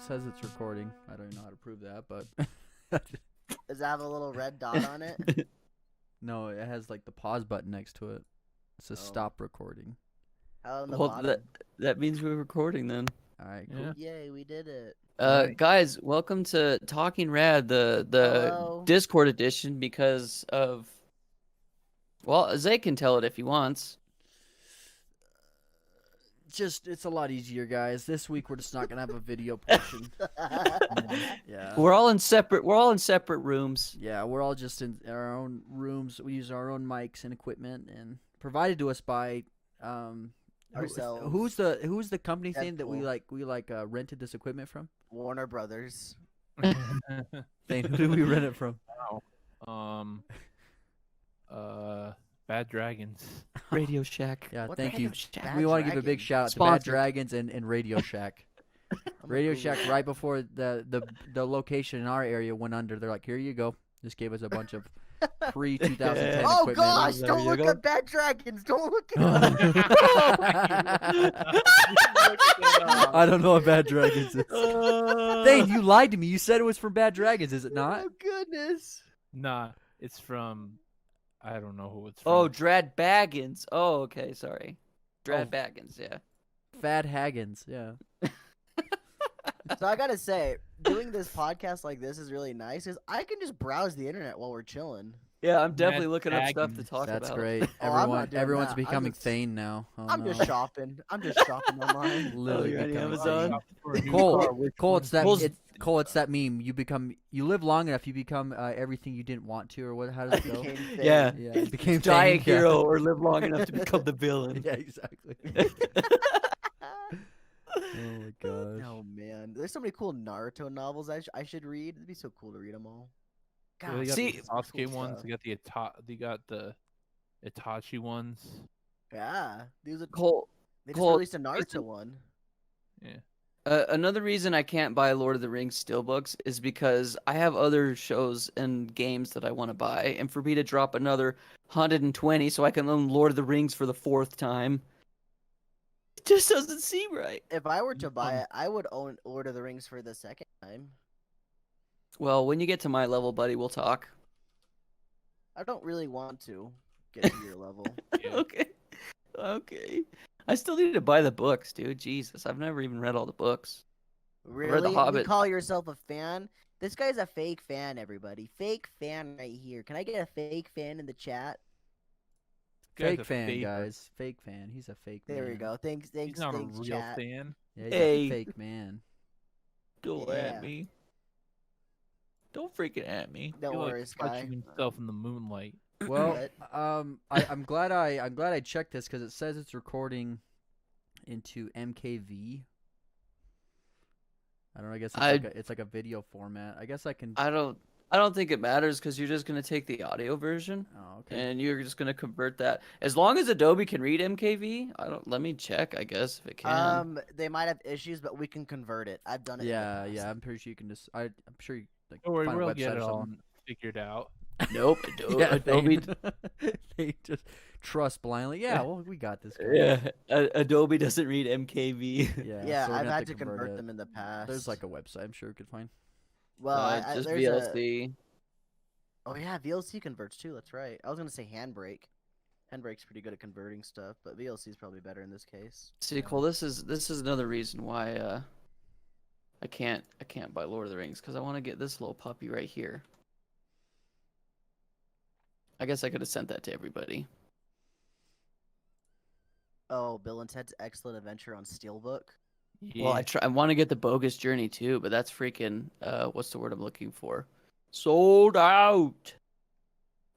says it's recording. I don't know how to prove that, but Does it have a little red dot on it? no, it has like the pause button next to it. It says Oh. stop recording. How on the Well, bottom? that means we're recording then. All right, cool. Yeah. Yay, we did it. Right. Guys, welcome to Talking Rad, the Hello. Discord edition because of. Well, Zay can tell it if he wants. Just it's a lot easier, guys. This week we're just not gonna have a video portion. Yeah. We're all in separate rooms. Yeah, we're all just in our own rooms. We use our own mics and equipment, and provided to us by Ourselves. Who's the company thing that we Deadpool. rented this equipment from? Warner Brothers. Thing, who did we rent it from? Bad Dragons. Radio Shack. Yeah, What the thank heck you. is Bad We want to give a big Dragons? shout out to Bad Sponsored. Dragons and Radio Shack. Radio Shack, right before the location in our area went under, they're like, here you go. Just gave us a bunch of pre-2010 Oh equipment. gosh! There Don't you look go. at Bad Dragons. Don't look at. I don't know what Bad Dragons is. Thane, you lied to me. You said it was from Bad Dragons, is it not? Oh goodness. Nah, it's from. I don't know who it's from. Oh, Drad Baggins. Oh, okay, sorry. Drad Oh. Baggins, yeah. Fad Haggins, yeah. So I gotta say, doing this podcast like this is really nice because I can just browse the internet while we're chilling. Yeah, I'm definitely Mad looking up stuff to Baggins. talk That's about. great. Oh, I'm not doing Everyone's that. becoming Thane now. Oh, I'm no. just shopping. I'm just shopping online. Literally you're on becoming Amazon? Shop for a new Cole, car, which Cole, one? it's that. Cole's- Cole, it's that meme. You live long enough, you become everything you didn't want to, or what? How does it go? Became Thane. Yeah. Yeah, you became Die a Thane, yeah. hero or live long enough to become the villain. Yeah, exactly. Oh my gosh. Oh man, there's so many cool Naruto novels I should read. It'd be so cool to read them all. Yeah, they got See- the Sasuke cool ones. stuff. They got the Itachi ones. Yeah, these are Cole, They just Cole, released a Naruto listen. one. Yeah. Another reason I can't buy Lord of the Rings steelbooks is because I have other shows and games that I want to buy, and for me to drop another 120 so I can own Lord of the Rings for the 4th time, it just doesn't seem right. If I were to buy it, I would own Lord of the Rings for the second time. Well, when you get to my level, buddy, we'll talk. I don't really want to get to your level. Yeah. Okay. Okay. I still need to buy the books, dude. Jesus, I've never even read all the books. Really? You Hobbit. call yourself a fan? This guy's a fake fan, everybody. Fake fan right here. Can I get a fake fan in the chat? Guy's Fake a fan, faker. guys. Fake fan. He's a fake There man. we go. Thanks, He's not thanks, a real chat. fan. Yeah, he's Hey. a fake man. Don't Yeah. at me. Don't freaking at me. Don't He worry, likes Sky. touching himself in the moonlight. Well, But- I'm glad I checked this because it says it's recording into MKV. I don't know. I guess it's like a video format. I guess I can. I don't think it matters because you're just gonna take the audio version Oh, okay. and you're just gonna convert that. As long as Adobe can read MKV, let me check. I guess if it can. They might have issues, but we can convert it. I've done it. in the Yeah, past. yeah. I'm pretty sure you can just. I'm sure you like Don't worry, find a we'll website get or it all something. figured out. Nope. Yeah, Adobe. they just trust blindly. Yeah, well, we got this. Guys. Yeah, Adobe doesn't read MKV. Yeah. Yeah, so we're I've gonna have had to convert it. them in the past. There's like a website I'm sure we could find. well, Just there's VLC. Oh yeah, VLC converts too. That's right. I was gonna say Handbrake. Handbrake's pretty good at converting stuff, but VLC's probably better in this case. See, Cole, this is another reason why I can't buy Lord of the Rings because I want to get this little puppy right here. I guess I could have sent that to everybody. Oh, Bill and Ted's Excellent Adventure on Steelbook. Yeah. Well, I want to get the Bogus Journey too, but that's freaking what's the word I'm looking for? Sold out.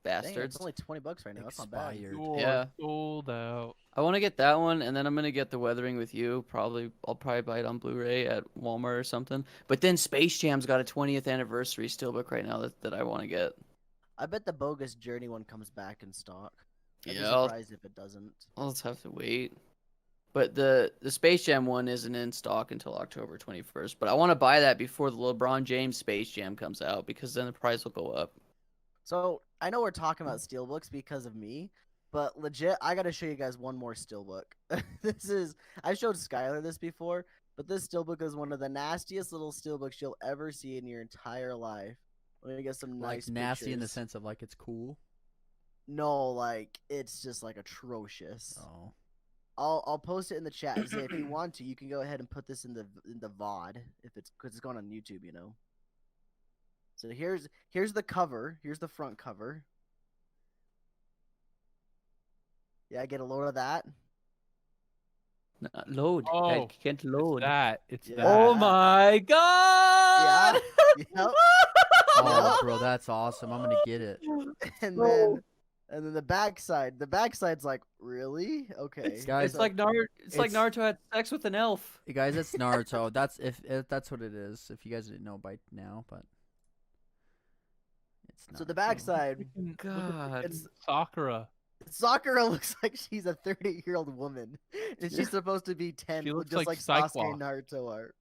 Dang, Bastards. it's only $20 right now. That's not bad. Expired. You're Yeah. sold out. I want to get that one, and then I'm gonna get the Weathering with You. I'll probably buy it on Blu-ray at Walmart or something. But then Space Jam's got a 20th anniversary steelbook right now that I want to get. I bet the Bogus Journey one comes back in stock. I'd be Yeah, I'll surprised if it doesn't. just have to wait. But the Space Jam one isn't in stock until October 21st. But I want to buy that before the LeBron James Space Jam comes out because then the price will go up. So I know we're talking about steelbooks because of me, but legit, I gotta show you guys one more steelbook. I showed Skylar this before. But this steelbook is one of the nastiest little steelbooks you'll ever see in your entire life. Let me get some Like nice nasty in the pictures. sense of like it's cool. No, like it's just like atrocious. Oh. I'll post it in the chat. Say if you want to, you can go ahead and put this in the VOD if it's because it's going on YouTube, you know. So here's the cover. Here's the front cover. Yeah, get a load of that. Load. Oh, I can't load. It's Yeah. that. Oh my god! Yep. Oh, bro, that's awesome. I'm gonna get it. And No. then the backside. The backside's like, really? Okay. Guys, It's like Naruto. It's like it's- Naruto had sex with an elf. Hey, guys, it's Naruto. That's if that's what it is. If you guys didn't know by now, but it's So the Naruto. backside, Freaking- God. it's Sakura. Sakura looks like she's a 30-year-old woman, and she's supposed to be 10, She looks just like Sasuke Cyclops. and Naruto are.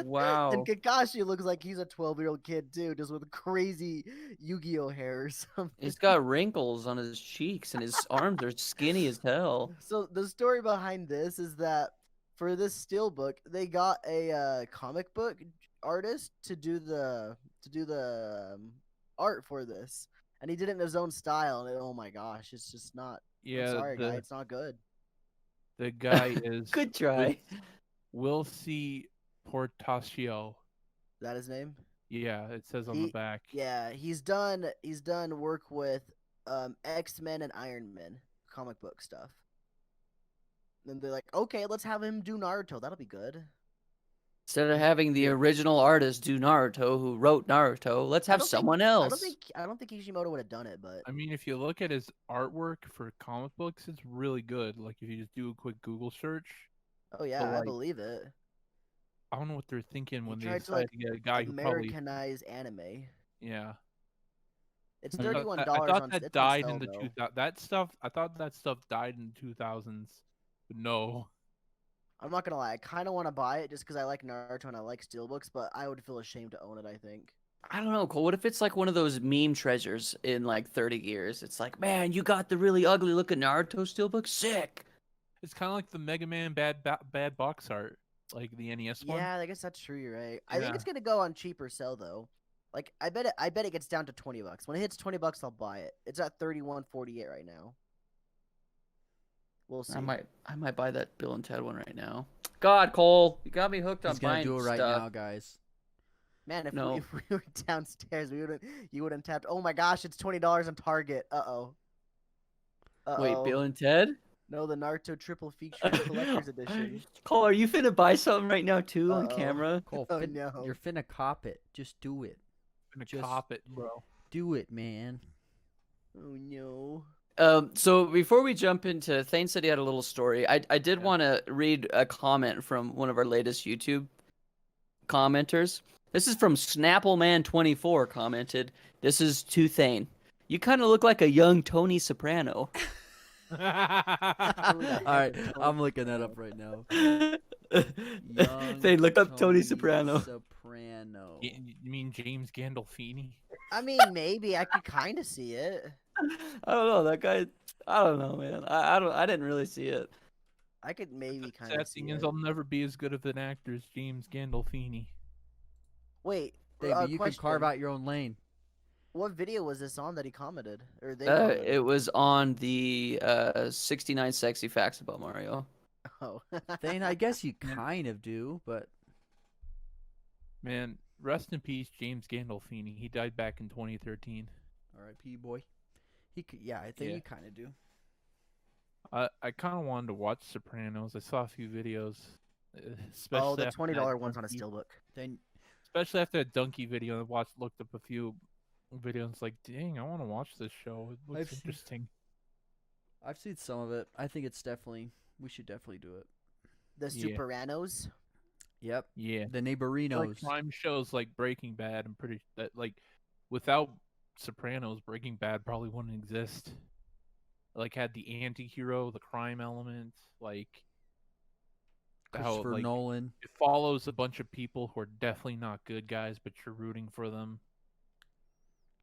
Wow. And Kakashi looks like he's a 12-year-old kid too, just with crazy Yu-Gi-Oh hair or something. He's got wrinkles on his cheeks and his arms are skinny as hell. So the story behind this is that for this steelbook, they got a comic book artist to do the art for this, and he did it in his own style. And oh my gosh, it's just not. Yeah, I'm sorry, guy, the it's not good. the guy is Good try. Will C. Portacio. Is that his name? Yeah, it says on the He- back. Yeah, he's done work with X-Men and Iron Man comic book stuff. And they're like, okay, let's have him do Naruto. That'll be good. Instead of having the original artist do Naruto, who wrote Naruto, let's I have don't think- someone I else. don't think Kishimoto would have done it, but I mean, if you look at his artwork for comic books, it's really good. Like if you just do a quick Google search, oh yeah, I like, believe it. I don't know what they're thinking when they tried to, decided like, to get a guy who probably Americanize anime. yeah. It's I thought $31 that- I thought on that it's died on in the sale, two though. that stuff. I thought that stuff died in the 2000s. But no, I'm not gonna lie, I kind of want to buy it just because I like Naruto and I like steelbooks, but I would feel ashamed to own it. I think. I don't know, Cole. What if it's like one of those meme treasures in like 30 years? It's like, man, you got the really ugly looking Naruto steelbook? Sick. it's kind of like the Mega Man bad box art, like the NES one. Yeah, I guess that's true. You're right. I think Yeah. it's gonna go on cheaper sale though. Like I bet it gets down to $20. When it hits $20, I'll buy it. It's at 31.48 right now. We'll see. I might buy that Bill and Ted one right now. God, Cole, you got me hooked on He's gonna buying do it right stuff. now, guys. Man, if, No. if we were downstairs, you wouldn't tapped. Oh my gosh, it's $20 on Target. Uh-oh. Wait, Bill and Ted? No, the Naruto triple feature collector's edition. Cole, are you finna buy something right now too on Uh-oh. camera? Cole, Oh, no. you're finna cop it. Just do it. Gonna Just- cop it, bro. Do it, man. Oh no. So before we jump into, Thane said he had a little story. I did Yeah. want to read a comment from one of our latest YouTube commenters. This is from Snappleman24 commented. This is to Thane. You kind of look like a young Tony Soprano. All right, I'm looking that up right now. Young Thane, look up Tony Soprano. Soprano. You mean James Gandolfini? I mean, maybe I could kind of see it. I don't know that guy. I don't know, man. I didn't really see it. I could maybe kind Sad of see thing it. is, I'll never be as good of an actor as James Gandolfini. Wait, David, you can carve question. out your own lane. What video was this on that he commented? Or they commented? It was on the 69 sexy facts about Mario. Oh. Thane, I guess you kind of do, but Man, rest in peace, James Gandolfini. He died back in 2013. R.I.P. boy. Yeah, I think Yeah. you kind of do. I kind of wanted to watch Sopranos. I saw a few videos. Oh, the after that $20 one's on a Donkey- steelbook. Then Especially after that Donkey video, I looked up a few videos. Like, dang, I want to watch this show. It looks I've seen- interesting. I've seen some of it. I think it's definitely we should definitely do it. The Yeah. Superanos. Yep. Yeah, The like neighborinos. crime shows like Breaking Bad. I'm pretty that like without Sopranos, Breaking Bad probably wouldn't exist. Like had the anti-hero, the crime element, like how Christopher like Nolan. it follows a bunch of people who are definitely not good guys, but you're rooting for them.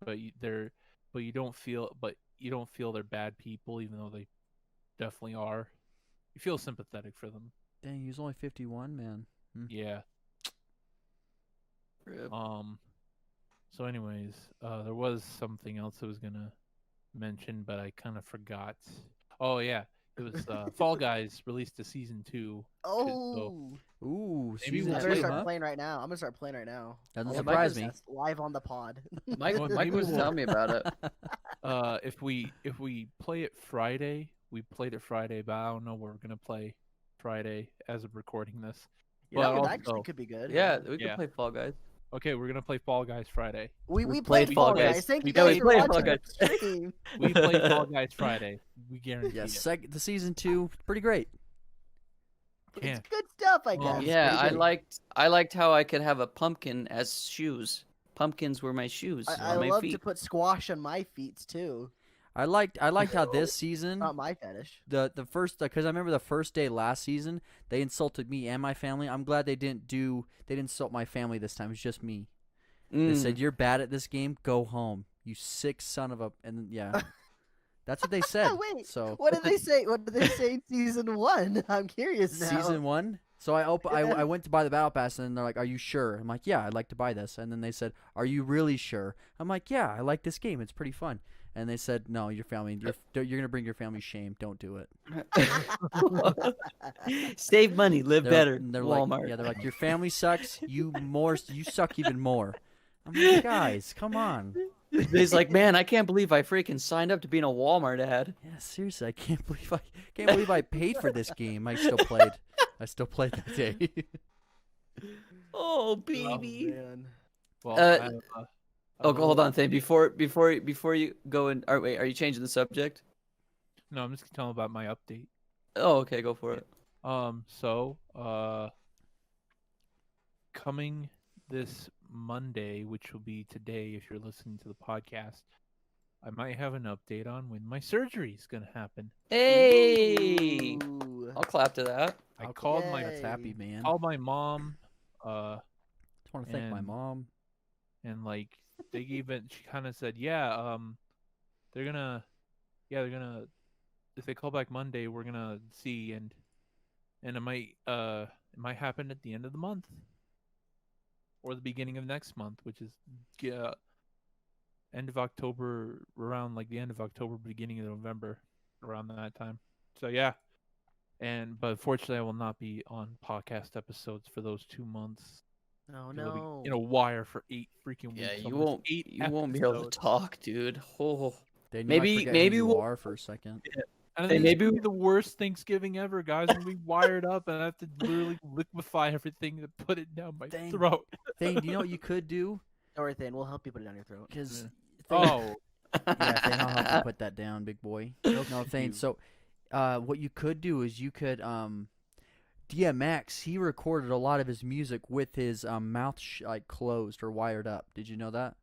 But you don't feel they're bad people, even though they definitely are. You feel sympathetic for them. Dang, he was only 51, man. Yeah. Rip. So anyways, there was something else I was gonna mention, but I kind of forgot. Oh yeah, it was Fall Guys released a season 2. Oh, Ooh, Maybe season we'll I play better two, start huh? playing right now. I'm gonna start playing right now. Doesn't I'll surprise do me. this live on the pod. Mike, Well, Mike maybe was we'll- telling me about it. If we play it Friday, we played it Friday, but I don't know what we're gonna play Friday as of recording this. Yeah, But that actually also- could be good. Yeah, we could Yeah. play Fall Guys. Okay, we're gonna play Fall Guys Friday. we We played played Fall Fall Guys. Guys. Thank you Yeah, guys we for played Fall watching Guys. the stream. We play Fall Guys Friday. We guarantee Yeah, it. the season 2, pretty great. Yeah. It's good stuff, I Well, guess. Yeah, pretty good. I liked how I could have a pumpkin as shoes. Pumpkins were my shoes I on my love feet. to put squash on my feet too. I liked how this season Not my fetish. the first, because I remember the first day last season they insulted me and my family. I'm glad they didn't insult my family this time. It was just me. They said, "You're bad at this game. Go home, you sick son of a." And yeah, that's what they said. Wait, So what did they say? What did they say in season 1? I'm curious now. season 1. So I went to buy the battle pass, and they're like, "Are you sure?" I'm like, "Yeah, I'd like to buy this." And then they said, "Are you really sure?" I'm like, "Yeah, I like this game. It's pretty fun." And they said, "No, your family. You're gonna bring your family shame. Don't do it." Save money, live better. They're Walmart. like, yeah, they're like, "Your family sucks. You suck even more." I'm like, "Guys, come on." He's like, man, I can't believe I freaking signed up to be in a Walmart ad. Yeah, seriously, I can't believe I paid for this game. I still played that day. Oh, Oh, baby. man. Well, Oh, hold on, Thane. Before you go in, wait, are you changing the subject? No, I'm just gonna tell them about my update. Oh, okay, go for it. So, coming this Monday, which will be today if you're listening to the podcast, I might have an update on when my surgery is gonna happen. Hey, Ooh. I'll clap to that. I called my That's happy, man. called my mom, Just want to thank my and- mom. and like they even she kind of said, yeah, they're gonna if they call back Monday, we're gonna see, and it might happen at the end of the month or the beginning of next month, which is end of October, around like the end of October, beginning of November, around that time. So yeah, but unfortunately, I will not be on podcast episodes for those 2 months. Oh, It'll be no. in a wire for 8 freaking Yeah, weeks. you almost won't 8 you won't be able to episodes. talk, dude. Oh. Then you Maybe- might forget maybe who you we'll- are for a second. And Hey, it's maybe- gonna be the worst Thanksgiving ever, guys. I'm gonna be wired up, and I have to literally liquefy everything to put it down my Dang. throat. Thane, do you know what you could do? Don't worry, Thane. We'll help you put it down your throat. Because Oh, yeah, Thane, I'll help you put that down, big boy. No, Thane. you. So, what you could do is you could DMX. He recorded a lot of his music with his mouth like closed or wired up. Did you know that?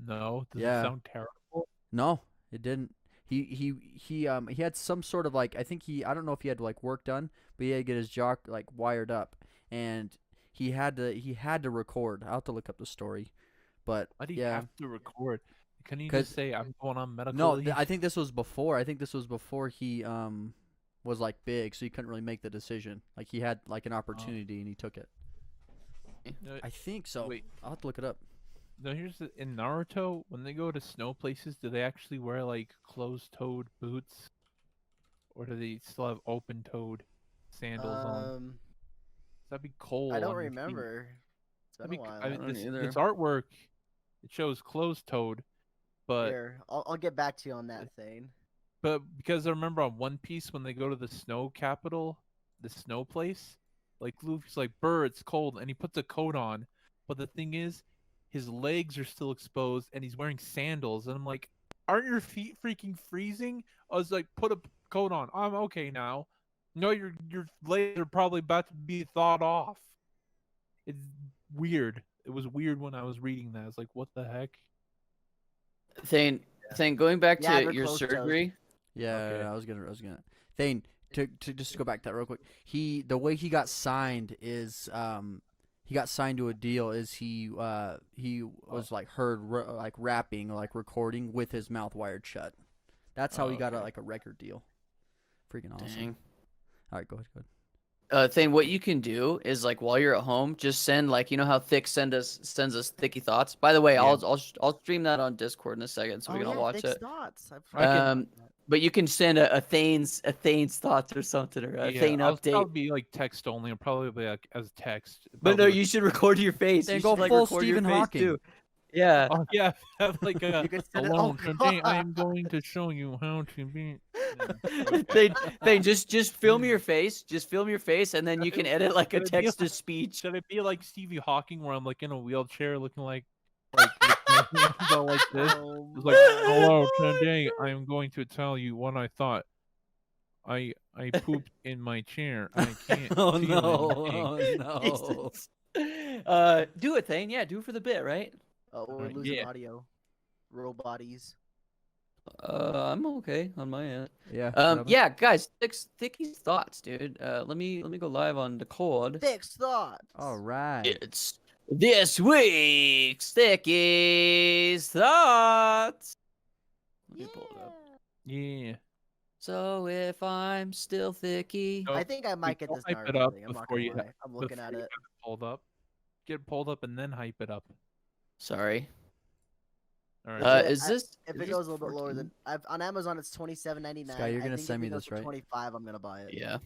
no, does Yeah. it sound terrible? No, it didn't. He had some sort of like, I don't know if he had like work done, but he had to get his jaw like wired up, and he had to record. I'll have to look up the story, but Why do you yeah. have to record? Can you 'Cause- just say I'm going on medical No, leave? I think this was before. I think this was before he was like big, so he couldn't really make the decision. Like he had like an opportunity and he took it. No, I think so. wait. I'll have to look it up. no, in Naruto, when they go to snow places, do they actually wear like closed-toed boots, or do they still have open-toed sandals on? That'd be cold. I don't on your feet. remember. It's been That'd a be- while. I don't either. this artwork, it shows closed-toed, but Here, I'll get back to you on that, Thane. because I remember on One Piece when they go to the snow capital, the snow place, like Luffy's like, "Brr, it's cold," and he puts a coat on, but the thing is, his legs are still exposed and he's wearing sandals, and I'm like, "Aren't your feet freaking freezing?" I was like, "Put a coat on. I'm okay now." No, your legs are probably about to be thawed off. It's weird. It was weird when I was reading that. I was like, "What the heck?" Thane, going back Yeah, to they're your closed-toed. surgery. Yeah, Okay. I was gonna. Thane, to just go back to that real quick. The way he got signed is he got signed to a deal is he was like heard like rapping, like recording with his mouth wired shut. That's how he got Okay. like a record deal. Freaking awesome. Dang. All right, go ahead. Thing, what you can do is like while you're at home, just send like how Thick sends us thicky thoughts. By the way, Yeah. I'll stream that on Discord in a second, so we can all watch Thick's it. thoughts. I can- But you can send a Thane's thoughts or something, or a Thane I'll update. probably be like text only. I'll probably be like as text. But no, you should record your face. Then You go should, like, full record your Stephen face, Hawking. too. Yeah. Oh yeah, have like a You could send it- alone. oh, Today I God. am going to show you how to be. they just film your face. Just film your face, and then you can edit like a Should it be text to like- speech. Should it be like Stevie Hawking, where I'm like in a wheelchair, looking like go like this? Oh, It's like, my. hello, today I am going to tell you what I thought. I pooped in my chair. I can't Oh feel no! anything." Oh no! Do it, Thane. Yeah, do it for the bit, right? Oh, we're losing Yeah. audio. Roboties. I'm okay on my end. Yeah. Yeah, guys, Thicky's thoughts, dude. Let me go live on Discord. Thick's thoughts. All right. It's this week's Thicky's thoughts. Let me pull it up. Yeah. So if I'm still Thicky, Oh, I think I might get I'll this hype it Naruto up thing. I'm not before gonna you lie. I'm looking before at you it. have pulled up. Get it pulled up and then hype it up. sorry. All right. Yeah, Is this? If is it this goes a little bit lower 14? than on Amazon, it's $27.99. Sky, you're I gonna think send if me it goes this, for right? 25, I'm gonna buy it. Yeah.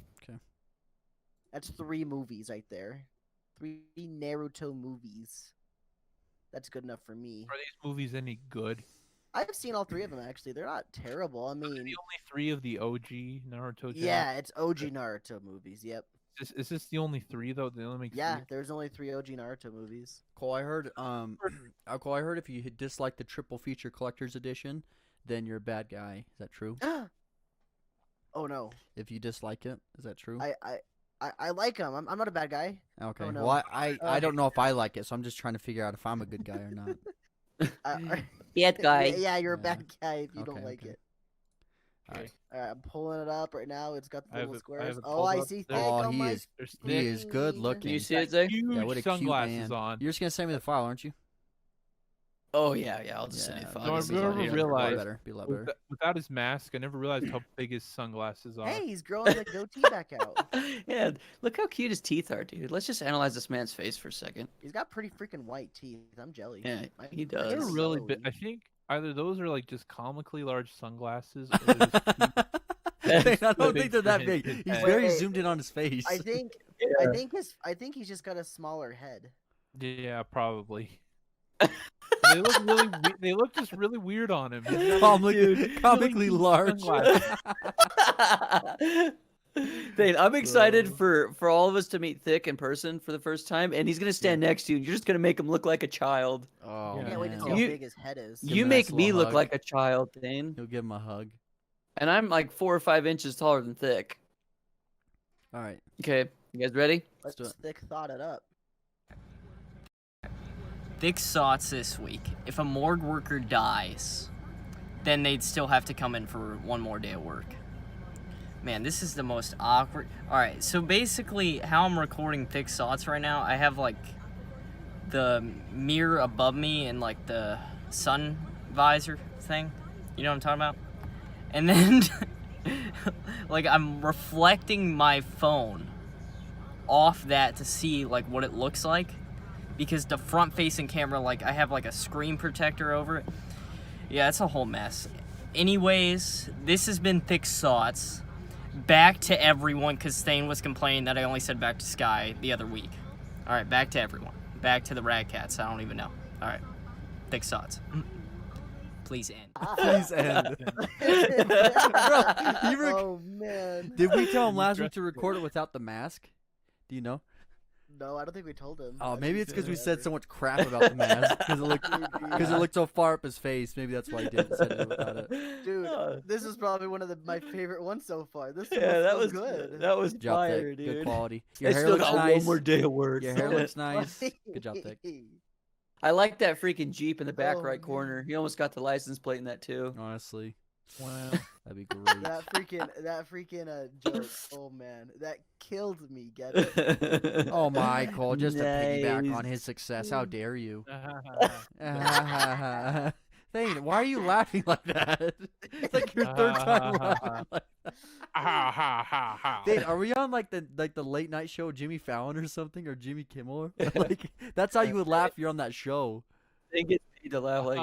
That's 3 movies right there. 3 Naruto movies. That's good enough for me. Are these movies any good? I've seen all 3 of them actually. They're not terrible. I Are they mean, the only 3 of the OG Naruto? yeah, it's OG Naruto movies. Yep. Is this the only 3 though? They only make Yeah, 3? there's only 3 OG Naruto movies. Cole, I heard Cole, I heard if you dislike the triple feature collector's edition, then you're a bad guy. Is that true? Oh no, If you dislike it, is that true? I like them. I'm not a bad guy. Okay. no. Well, I don't know if I like it, so I'm just trying to figure out if I'm a good guy or not. Bad guy. Yeah, you're a Yeah. bad guy if you Okay, don't like okay. it. Alright. All right, I'm pulling it up right now. It's got the I have little it- I squares. have it Oh, pulled I up. see thick There- Oh, on he my is- There's He thick, is good screen. looking. Can you He's see it, Zay? huge Yeah, what a cute sunglasses man. on. You're just gonna send me the file, aren't you? Oh yeah. I'll just send you Yeah, the file. No, I This is never on here. realized- Be a lot better. Without his mask, I never realized how big his sunglasses are. Hey, he's growing the goatee back out. Yeah, look how cute his teeth are, dude. Let's just analyze this man's face for a second. He's got pretty freaking white teeth. I'm jelly. Yeah, My- he my does. They're teeth are really big. yellowy. I think either those are like just comically large sunglasses. Or they're just I don't big think they're for that his big. head. He's Wait, very wait. zoomed in on his face. I think I think he's just got a smaller head. Yeah, probably. They look really. They look just really weird on him. He's got Comically, comically huge large. sunglasses. Thane, I'm excited Bro. for all of us to meet Thick in person for the first time, and he's gonna stand next to you. And you're just gonna make him look like a child. Oh, Yeah. I can't wait to see man. how You- big his head is. Give him You a make nice me little look hug. like a child, Thane, He'll give him a hug. and I'm like 4 or 5 inches taller than Thick. All right. Okay, you guys ready? Let's do it. thick thought it up. Thick thoughts this week. If a morgue worker dies, then they'd still have to come in for one more day of work. Man, this is the most awkward. Alright, so basically, how I'm recording thick thoughts right now, I have like the mirror above me and like the sun visor thing. You know what I'm talking about? And then, like, I'm reflecting my phone off that to see like what it looks like, because the front facing camera, like, I have like a screen protector over it. Yeah, it's a whole mess. Anyways, this has been Thick Thoughts. Back to everyone, because Thane was complaining that I only said back to Sky the other week. Alright, back to everyone. Back to the radkatz. I don't even know. Alright. Thick Thoughts. Please end. Please end. Bro, you rec- Oh man. Did we tell him You last week dressed to record it without the mask? Do you know? No, I don't think we told him. Oh, I maybe think it's because we said said so much crap about the mask because it looked so far up his face. Maybe that's why he didn't say it without it. Dude, Oh, this is probably one of my favorite ones so far. This one yeah, that so was good. That was Good job, fire, Thick. dude. Good quality. Your I hair still looks got nice. one more day of work. Your hair looks nice. Good job, Thick. I like that freaking Jeep in the back Oh, right man. corner. You almost got the license plate in that too. Honestly, Wow. that'd be great. That freaking joke. Oh man, that killed me. Get it? Oh, Michael, just to piggyback Nice. on his success. How dare you? That's Thane, why are you laughing like that? It's like your third time laughing like that. ha ha ha ha. Thane, Thane, are we on like the late night show Jimmy Fallon or something, or Jimmy Kimmel? Like that's how you would laugh if you're on that show. They get me to laugh like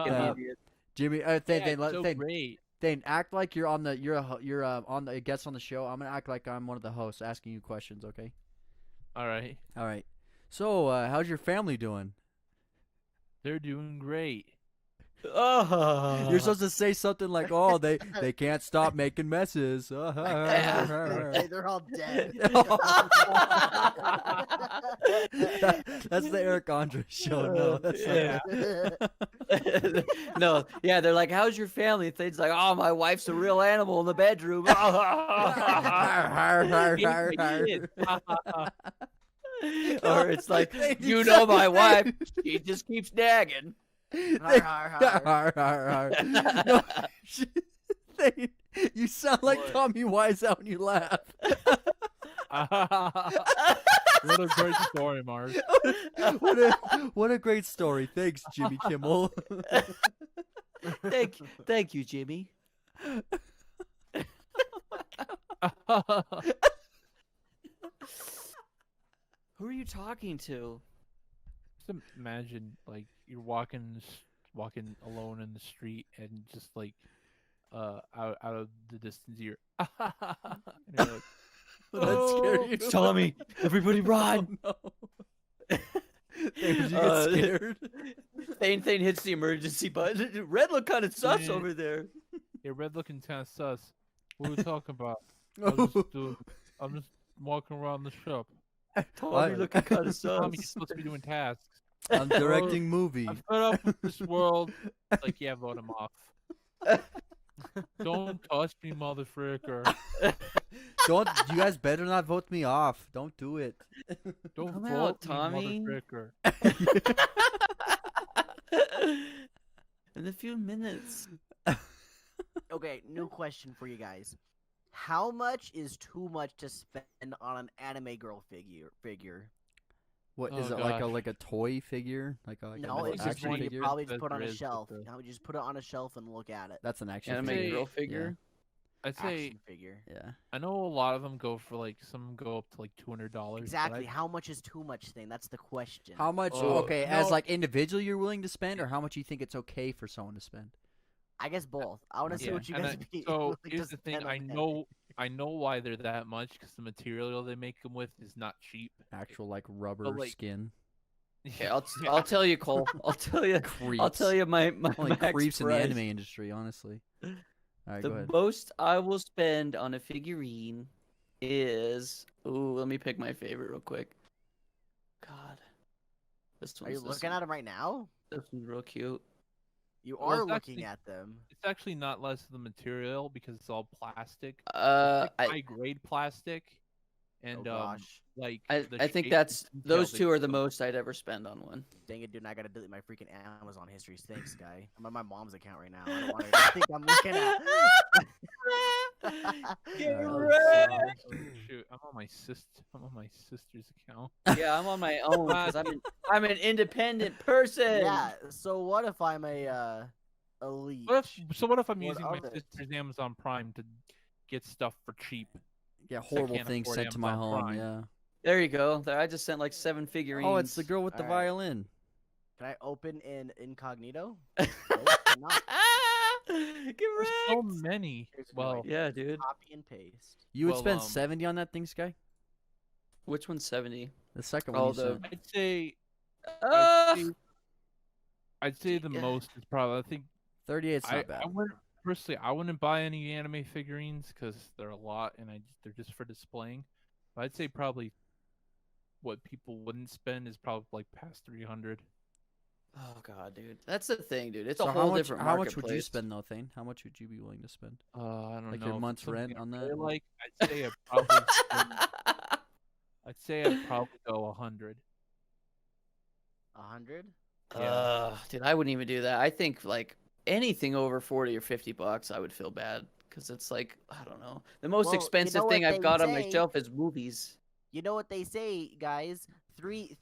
an Yeah. idiot. Jimmy, Yeah, Thane, it's so great. Thane, act like you're on the on the guest on the show. I'm gonna act like I'm one of the hosts asking you questions. Okay. All right, All right. So, how's your family doing? they're doing great. Oh. You're supposed to say something like, "Oh, they can't stop making messes." They're all dead. That's the Eric Andre show. No, that's Yeah. No, yeah, they're like, "How's your family?" Thane's like, "Oh, my wife's a real animal in the bedroom." Or it's like, "You know my wife, she just keeps nagging." No, Thane, you sound like What? Tommy Wiseau when you laugh. What a great story, Mark. What a great story. Thanks, Jimmy Kimmel. Thank you, Jimmy. Who are you talking to? Just imagine, like, you're walking alone in the street, and just like, out of the distance, you're, and you're like, Would that scare you? It's Tommy. Everybody run. Oh, no. Thane, did you get scared? Thane hits the emergency button. Red look kind of sus Yeah. over there. "You're red looking kind of sus. What are we talking about? I'm just walking around the shop. Tommy looking kind of Tommy, you're sus. supposed to be doing tasks. I'm directing movie. I'm fed up with this world." Like, yeah, vote him off. Don't touch me, motherfricker. Don't you guys better not vote me off. Don't do it. Don't Come vote out, me, Tommy. motherfricker. In a few minutes. Okay, new question for you guys. How much is too much to spend on an anime girl figure? What Oh, is it gosh. like a toy figure? Like a No, it's just action one you figure? probably just That put on there a is, shelf. but the- Now just put it on a shelf and look at it. That's an action Anime figure. girl figure. I'd say Action figure. Yeah. I know a lot of them go for like some go up to like $200. Exactly. How much is too much thing? That's the question. How much? Oh, Okay, as no. like individual you're willing to spend, or how much you think it's okay for someone to spend? I guess both. I want to see Yeah, what you And guys I- be. so willing to here's the thing: spend on I know why they're that much because the material they make them with is not cheap. Actual like rubber like- skin. Okay, I'll tell you, Cole. I'll tell you. Creeps. I'll tell you my Only max creeps in the price. anime industry, honestly. All right, go The ahead. most I will spend on a figurine is. Ooh, let me pick my favorite real quick. God, this Are you one's looking at them right now? This one's real cute. You Well, are it's looking actually- at them. It's actually not less of the material because it's all plastic. I High grade plastic, and Oh gosh. like I, the I think shape that's and detail those they two are put the on- most I'd ever spend on one. Dang it, dude! I gotta delete my freaking Amazon histories. Thanks, guy. I'm on my mom's account right now. I don't want her to think I'm looking at. Oh, shoot, I'm on my sister's account. Yeah, I'm on my own because I'm an independent person. Yeah. So what if I'm a elite? What if I'm What using my other- sister's Amazon Prime to get stuff for cheap? Yeah, horrible can't things afford sent to my Amazon home. Prime. Yeah. There you go. There, I just sent like 7 figurines. Oh, it's the girl with the Alright. violin. Can I open in incognito? No, cannot. Get There's so wrecked. many. Here's a good Well, idea. Yeah, dude. Copy and paste. You would Well, spend 70 on that thing, Sky? Which one's 70? The second one Oh, you the- sent. I'd say Uh, I'd say the Yeah. most is probably. I think 38's not I bad. wouldn't personally. I wouldn't buy any anime figurines because they're a lot and they're just for displaying. But I'd say probably what people wouldn't spend is probably like past 300. oh god, dude. That's the thing, dude. It's So a whole how much, different how much would you marketplace. spend though, Thane? How much would you be willing to spend? I don't Like know. your if it's month's rent something I on really that? Like I'd say I'd probably. I'd say I'd probably go 100. 100. Dude, I wouldn't even do that. I think like anything over 40 or 50 bucks, I would feel bad because it's like I don't know. The most Well, you expensive know thing what I've they got on my say? shelf is movies. You know what they say, guys? Three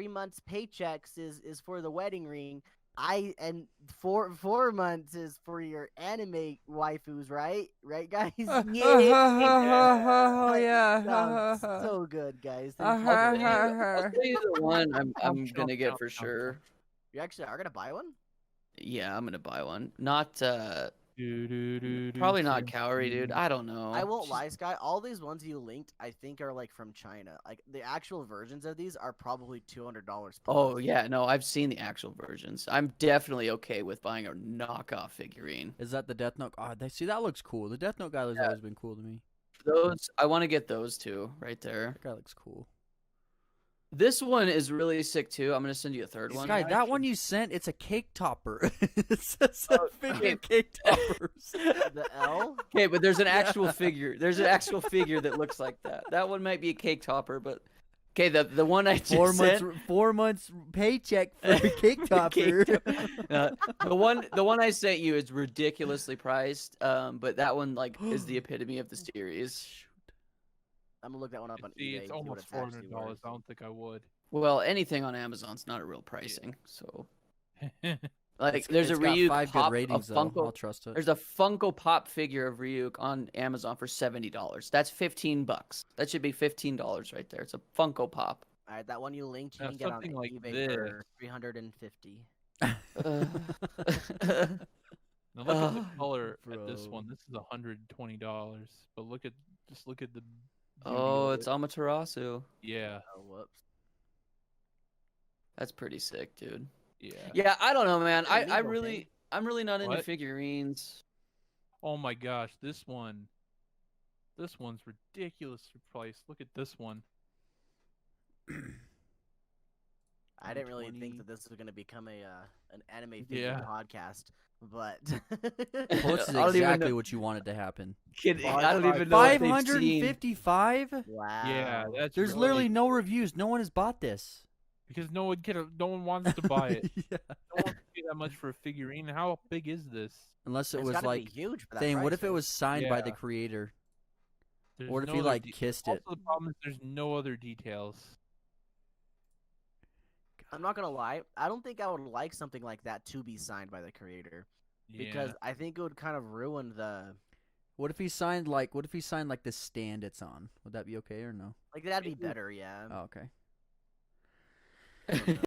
months paychecks is for the wedding ring. and 4 months is for your anime waifus, right? Right, guys? Oh That yeah. sounds so good, guys. I'll Thank you. I'll tell you the one I'm Chomp, gonna chomp, get chomp, for chomp, sure. You actually are gonna buy one? Yeah, I'm gonna buy one. Not Do, probably not sim, Cowrie, dude. sim. I don't know. I won't She's- lie, Sky. All these ones you linked, I think, are like from China. Like the actual versions of these are probably $200 plus. Oh yeah, no, I've seen the actual versions. I'm definitely okay with buying a knockoff figurine. Is that the Death Note? Oh, see, that looks cool. The Death Note guy has always been cool to me. Those I want to get those two right there. That guy looks cool. This one is really sick too. I'm gonna send you a third one. Sky, that one you sent, it's a cake topper. It's a figure of cake toppers. The L? Okay, but there's an actual figure. There's an actual figure that looks like that. That one might be a cake topper, but okay, the one I just 4 months paycheck for a cake topper. the one I sent you is ridiculously priced. But that one like is the epitome of the series. I'm gonna look that one up on See, eBay. it's and see what almost actually $400. worth. I don't think I would. Well, anything on Amazon's not a real pricing. So like, It's- there's it's a got Ryuk 5 Pop, good ratings a though. I'll Funko. trust it. There's a Funko Pop figure of Ryuk on Amazon for $70. That's $15. That should be $15 right there. It's a Funko Pop. All right, that one you linked, you Now, can get on something like eBay for this. 350. Uh, Now look at the Oh, color at this bro. one. This is $120. But look at the beauty oh, of it's it. Amaterasu. Yeah, Oh, whoops. That's pretty sick, dude. yeah. Yeah, I don't know, man. Yeah, I Amiibo really, thing. I'm really not into What? figurines. Oh my gosh, this one's ridiculously priced. Look at this one. I didn't really think 120. that this was gonna become an anime figure Yeah. podcast, but Well, this is I don't even exactly know- what you wanted to happen. Kidding. Five- I don't five- even know what they've seen. 555? wow. Yeah, that's There's really- literally no reviews. No one has bought this. because no one wants to buy it. Yeah. No one wants to pay that much for a figurine. How big is this? Unless it It's was gotta like be huge for that thing. What price, if it though. was signed by the Yeah. creator? There's What if no he other like de- kissed Also, it? the problem is there's no other details. I'm not gonna lie. I don't think I would like something like that to be signed by the creator because I think it would kind of ruin the. What if he signed like? What if he signed like the stand it's on? Would that be okay or no? Like that'd be better, yeah. Oh, okay.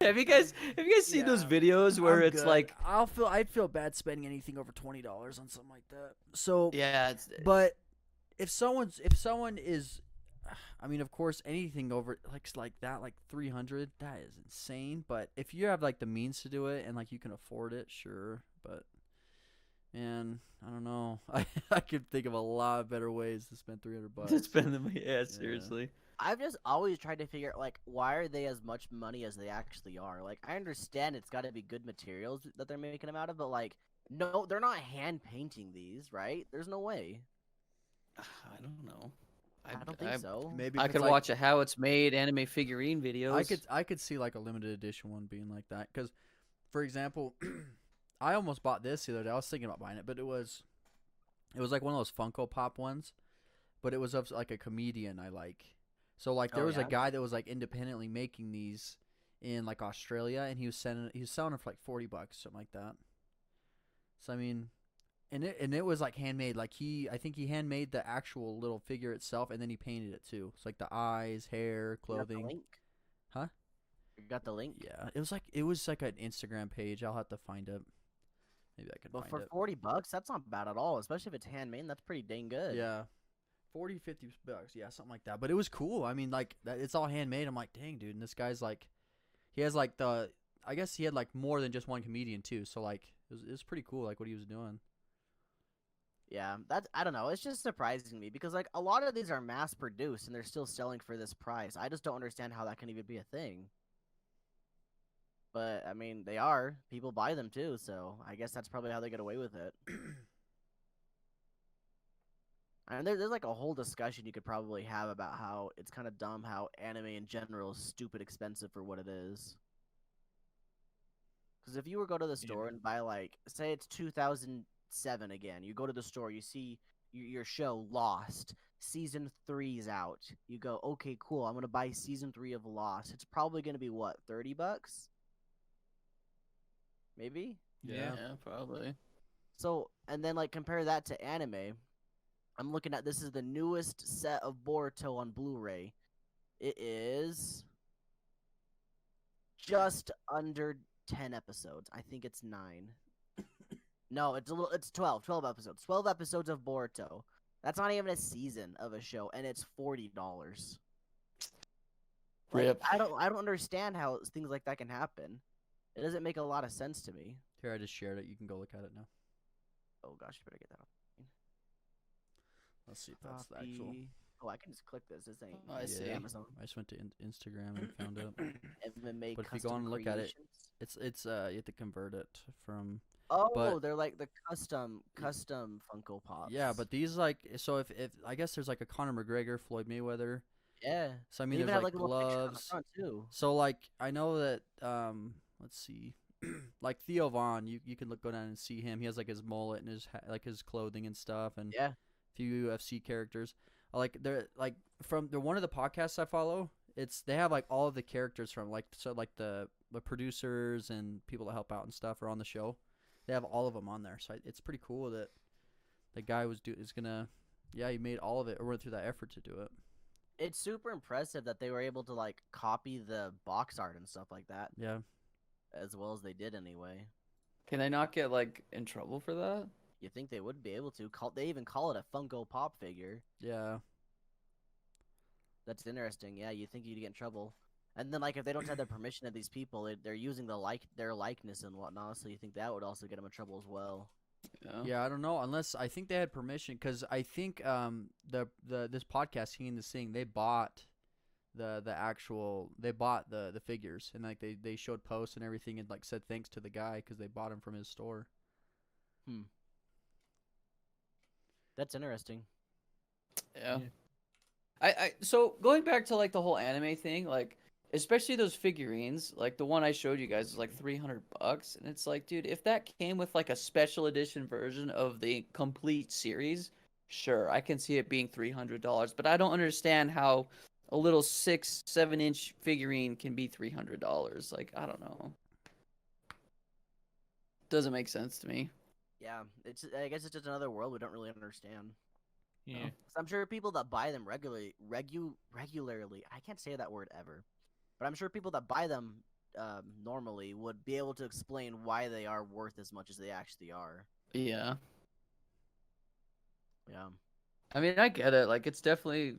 have you guys seen those Yeah. videos where I'm it's good. like, I'd feel bad spending anything over $20 on something like that. So yeah, it's, But if someone is, I mean, of course, anything over like that, like 300, that is insane. But if you have like the means to do it and like you can afford it, sure. But man, I don't know. I could think of a lot better ways to spend $300. to spend them. Yeah, seriously. I've just always tried to figure out like why are they as much money as they actually are. Like I understand it's got to be good materials that they're making them out of, but like no, they're not hand painting these, right? There's no way. I don't know. I don't think so. Maybe I if it's, could like, watch a how it's made anime figurine videos. I could see like a limited edition one being like that because, for example, I almost bought this the other day. I was thinking about buying it, but it was like one of those Funko Pop ones, but it was of like a comedian I like. So like there Oh, was a yeah? guy that was like independently making these in like Australia, and he was selling them for like $40, something like that. So I mean, and it was like handmade. Like I think he handmade the actual little figure itself, and then he painted it too. It's like the eyes, hair, You got the clothing. link? Huh? You got the link? Yeah, it was like an Instagram page. I'll have to find it. Maybe I can But find for it. $40, that's not bad at all. Especially if it's handmade, that's pretty dang good. Yeah, 40, $50. Yeah, something like that. But it was cool. I mean, like it's all handmade. I'm like, dang, dude. And this guy's like, he has like I guess he had like more than just one comedian too. So like, it was pretty cool. Like what he was doing. Yeah, that's I don't know. It's just surprising to me because like a lot of these are mass produced and they're still selling for this price. I just don't understand how that can even be a thing. But I mean, they are. People buy them too, so I guess that's probably how they get away with it. And there's like a whole discussion you could probably have about how it's kind of dumb how anime in general is stupid expensive for what it is. Because if you were to go to the store and buy like, say it's 2007 again, you go to the store, you see your show Lost, season 3's out. You go, okay, cool, I'm gonna buy season 3 of Lost. It's probably gonna be what, $30? maybe. Yeah. probably. So, and then like compare that to anime. I'm looking at this is the newest set of Boruto on Blu-ray. It is just under 10 episodes. I think it's 9. No, it's 12. 12 episodes. 12 episodes of Boruto. That's not even a season of a show, and it's $40. Like, Rip. I don't understand how things like that can happen. It doesn't make a lot of sense to me. Here, I just shared it. You can go look at it now. Oh gosh, you better get that off. Let's see if that's the actual. Copy. Oh, I can just click this. This ain't Oh, I see. Amazon. I just went to Instagram and found it. MMA But if you go custom on and look at it, creations. It's you have to convert it from. Oh, but- they're like the custom Funko Pops. Yeah, but these like so if I guess there's like a Conor McGregor, Floyd Mayweather. yeah. So I They mean, even there's have like like a little picture on the gloves. front too. So like I know that let's see, like Theo Vaughn, you can go down and see him. He has like his mullet and his like his clothing and stuff, and Yeah. a few UFC characters. Like they're like from the one of the podcasts I follow. They have like all of the characters from like the producers and people that help out and stuff are on the show. They have all of them on there, so it's pretty cool that the guy he made all of it or went through that effort to do it. It's super impressive that they were able to like copy the box art and stuff like that Yeah. as well as they did anyway. Can I not get like in trouble for that? You think they would be able to they even call it a Funko Pop figure. Yeah. That's interesting. Yeah, you think you'd get in trouble. And then like if they don't have the permission of these people, they're using their likeness and whatnot, so you think that would also get them in trouble as well. Yeah, I don't know. Unless I think they had permission, because I think this podcast, Seeing the Sing, they bought the figures, and like they showed posts and everything, and like said thanks to the guy because they bought them from his store. That's interesting. Yeah. So going back to like the whole anime thing, like especially those figurines, like the one I showed you guys is like $300, and it's like, dude, if that came with like a special edition version of the complete series, sure, I can see it being $300, but I don't understand how a little 6-7 inch figurine can be $300. Like, I don't know. Doesn't make sense to me. Yeah, I guess it's just another world we don't really understand. Yeah. So I'm sure people that buy them regularly, I can't say that word ever, but I'm sure people that buy them normally would be able to explain why they are worth as much as they actually are. Yeah. Yeah. I mean, I get it. Like, it's definitely,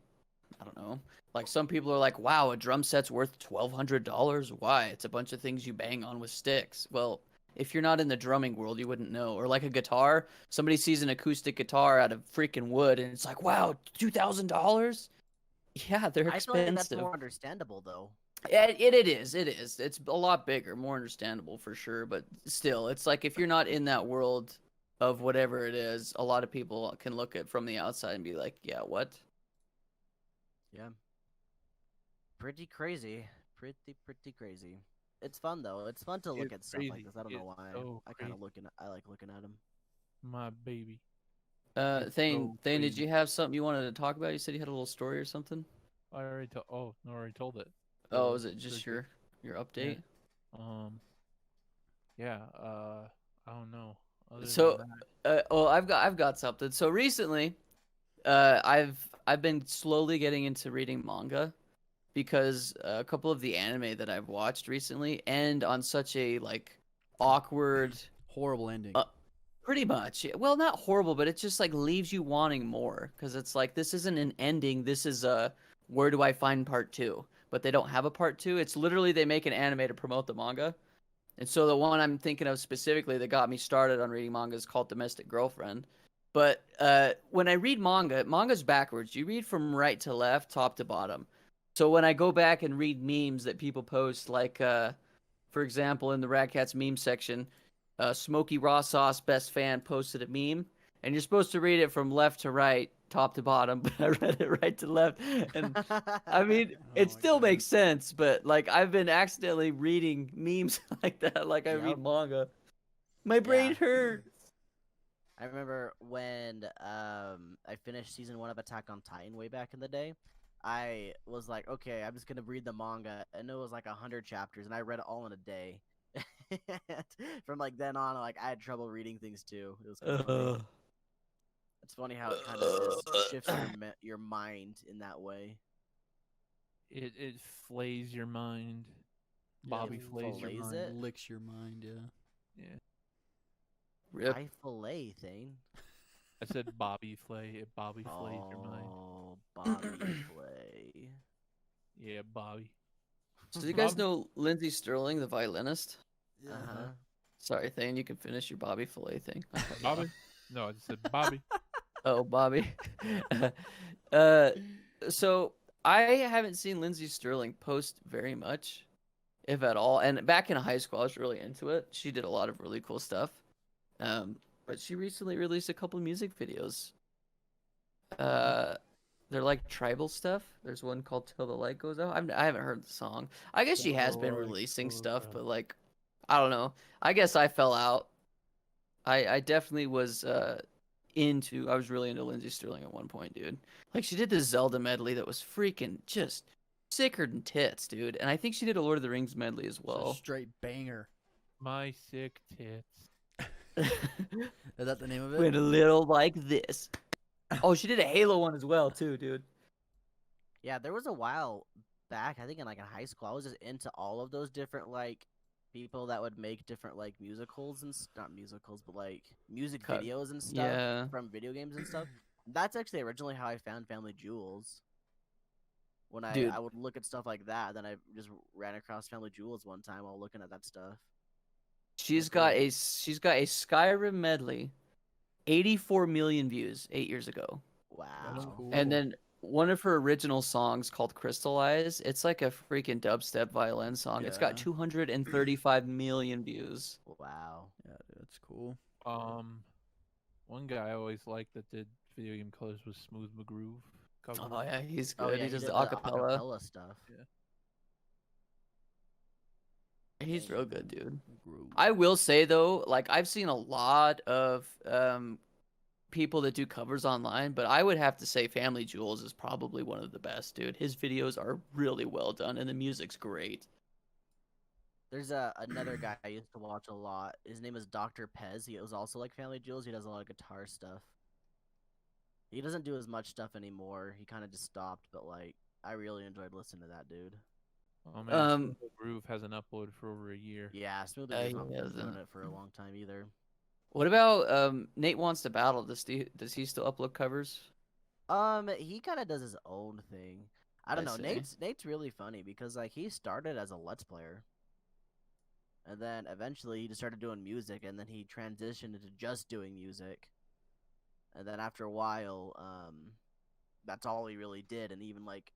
I don't know. Like, some people are like, wow, a drum set's worth $1,200. Why? It's a bunch of things you bang on with sticks. Well, if you're not in the drumming world, you wouldn't know. Or like a guitar, somebody sees an acoustic guitar out of freaking wood, and it's like, wow, $2,000? Yeah, they're I feel like expensive. that's more understandable though. Yeah, it is. It is. It's a lot bigger, more understandable for sure. But still, it's like if you're not in that world of whatever it is, a lot of people can look at from the outside and be like, yeah, what? Yeah. Pretty crazy. Pretty crazy. It's fun though. It's fun to look It's at stuff like crazy. this. I don't know It's why. so I like looking at them. My baby. Thane, so did crazy. you have something you wanted to talk about? You said you had a little story or something? I already told. Oh, no, I already told it. Oh, is it just Thursday. your update? Yeah. I don't know. Other So, than that, I've got something. So recently, I've been slowly getting into reading manga because a couple of the anime that I've watched recently end on such a like awkward, Horrible ending. pretty much. Well, not horrible, but it just like leaves you wanting more because it's like this isn't an ending. This is a where do I find part 2? But they don't have a part 2. It's literally they make an anime to promote the manga. And so the one I'm thinking of specifically that got me started on reading manga is called Domestic Girlfriend. But when I read manga, manga's backwards. You read from right to left, top to bottom. So when I go back and read memes that people post, like, for example, in the radkatz meme section, Smokey Raw Sauce Best Fan posted a meme, and you're supposed to read it from left to right, top to bottom, but I read it right to left. And I mean, Oh it my still God. makes sense, but like I've been accidentally reading memes like that, like I Yep. read manga. My brain Yeah. hurts. I remember when I finished season 1 of Attack on Titan way back in the day. I was like, okay, I'm just gonna read the manga, and it was like 100 chapters, and I read it all in a day. from like then on, like I had trouble reading things too. It was kind of funny. It's funny how it kind of just shifts your mind in that way. It flays your mind. Bobby it flays your fillets mind. it? Licks your mind, yeah. Yeah. Rip. I fillet thing. I said Bobby flay. It Bobby flays your mind. Oh, Bobby Flay. Yeah, Bobby. So do you guys Bob- know Lindsey Sterling, the violinist? Uh huh. Sorry, Thane, you can finish your Bobby Fillet thing. I cut you Bobby? off. No, I just said Bobby. Oh, Bobby. uh, so I haven't seen Lindsey Sterling post very much, if at all. And back in high school, I was really into it. She did a lot of really cool stuff. But she recently released a couple music videos. They're like tribal stuff. There's one called "Till the Light Goes Out." I haven't heard the song. I guess she Till has the been light releasing goes stuff, out. but like, I don't know. I guess I fell out. I definitely was I was really into Lindsey Sterling at one point, dude. Like she did this Zelda medley that was freaking just sicker than tits, dude. And I think she did a Lord of the Rings medley as It's a well. straight banger. My sick tits. Is that the name of it? Went a little like this. Oh, she did a Halo one as well, too, dude. Yeah, there was a while back, I think in high school, I was just into all of those different like people that would make different like musicals and not musicals, but like music Cut. videos and stuff Yeah. from video games and stuff. That's actually originally how I found Family Jewels. When Dude. I would look at stuff like that, then I just ran across Family Jewels one time while looking at that stuff. She's got a Skyrim medley, 84 million views 8 years ago. Wow. cool. And then one of her original songs called Crystallize, it's like a freaking dubstep violin song. It's got Yeah. 235 million views. Wow. Yeah, dude, that's cool. One guy I always liked that did video game colors was Smooth McGroove. Cover. Oh yeah, he's good. Oh yeah, he does did the acapella. stuff. He's real good, dude. Groove. I will say though, like I've seen a lot of people that do covers online, but I would have to say Family Jewels is probably one of the best, dude. His videos are really well done and the music's great. There's another guy I used to watch a lot. His name is Dr. Pez. He was also like Family Jewels. He does a lot of guitar stuff. He doesn't do as much stuff anymore. He kind of just stopped, but like I really enjoyed listening to that dude. Oh man, Smooth McGroove hasn't uploaded for over a year. Yeah, Smooth he has not been doing hasn't. it for a long time either. What about Nate Wants to Battle? Does he still upload covers? He kind of does his own thing. I don't I know. see. Nate's really funny because like he started as a Let's Player, and then eventually he just started doing music, and then he transitioned into just doing music, and then after a while, that's all he really did. And even like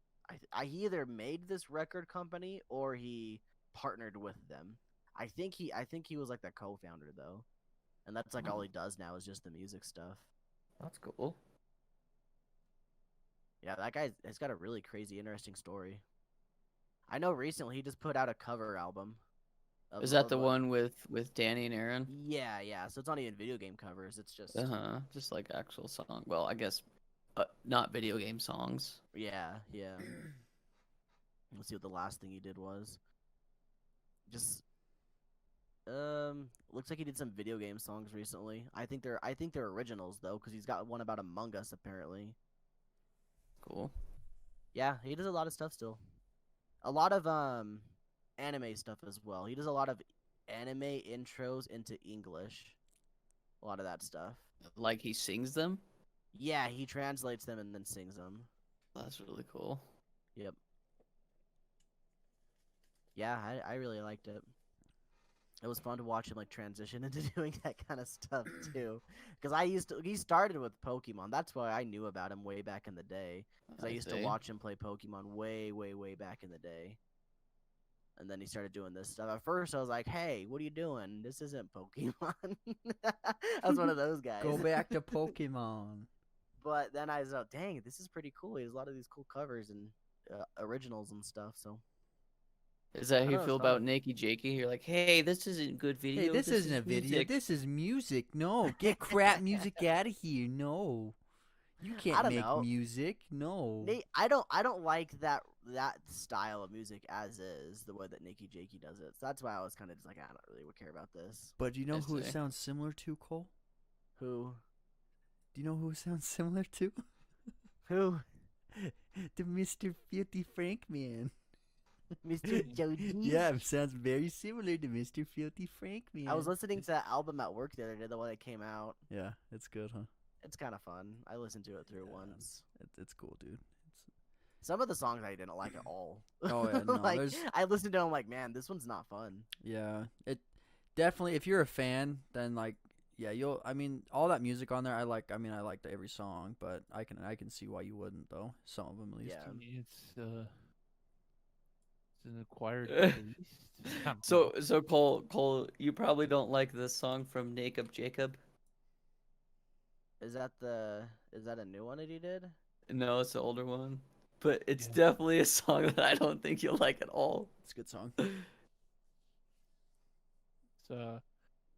he either made this record company or he partnered with them. I think he was like the co-founder though, and that's like all he does now is just the music stuff. That's cool. Yeah, that guy has got a really crazy, interesting story. I know recently he just put out a cover album. Is that the one with Danny and Aaron? Yeah, yeah. So it's not even video game covers. It's just Just like actual song. Well, I guess not video game songs. yeah, yeah. Let's see what the last thing he did was. Just looks like he did some video game songs recently. I think they're originals though, because he's got one about Among Us apparently. Cool. Yeah, he does a lot of stuff still. A lot of anime stuff as well. He does a lot of anime intros into English. A lot of that stuff. Like he sings them? Yeah, he translates them and then sings them. That's really cool. Yep. Yeah, I really liked it. It was fun to watch him like transition into doing that kind of stuff too. Because he started with Pokemon. That's why I knew about him way back in the day. Because I used to watch him play Pokemon way, way, way back in the day. And then he started doing this stuff. At first, I was like, "Hey, what are you doing? This isn't Pokemon." I was one of those guys. Go back to Pokemon. But then I was like, "Dang, this is pretty cool." He has a lot of these cool covers and originals and stuff. So Is that how you know, feel it's about fun. Nikki Jakey? You're like, hey, this isn't good video. Hey, this isn't a video. music." This is music. No, get crap music out of here. No. You I can't don't make know. music. No. I don't like that style of music as is the way that Nikki Jakey does it. So that's why I was kind of just like, I don't really care about this. But do you know I who it see. sounds similar to, Cole? Who? Do you know who it sounds similar to? Who? To Mr. Filthy Frank Man. Mr. Joji? Yeah, it sounds very similar to Mr. Filthy Frank Man. I was listening to that album at work the other day, the one that came out. Yeah, it's good, huh? It's kind of fun. I listened to it through Yeah. once. It's cool, dude. Some of the songs I didn't like at all. Oh, yeah, no, like there's- I listened to them like, man, this one's not fun. Yeah, it definitely. If you're a fan, then like, yeah, you'll. I mean, all that music on there, I like. I mean, I liked every song, but I can see why you wouldn't though. Some of them at least. Yeah. It's an acquired taste. I don't So know. so Cole, you probably don't like this song from Jacob. Is that a new one that he did? No, it's the older one, but it's Yeah. definitely a song that I don't think you'll like at all. It's a good song. It's,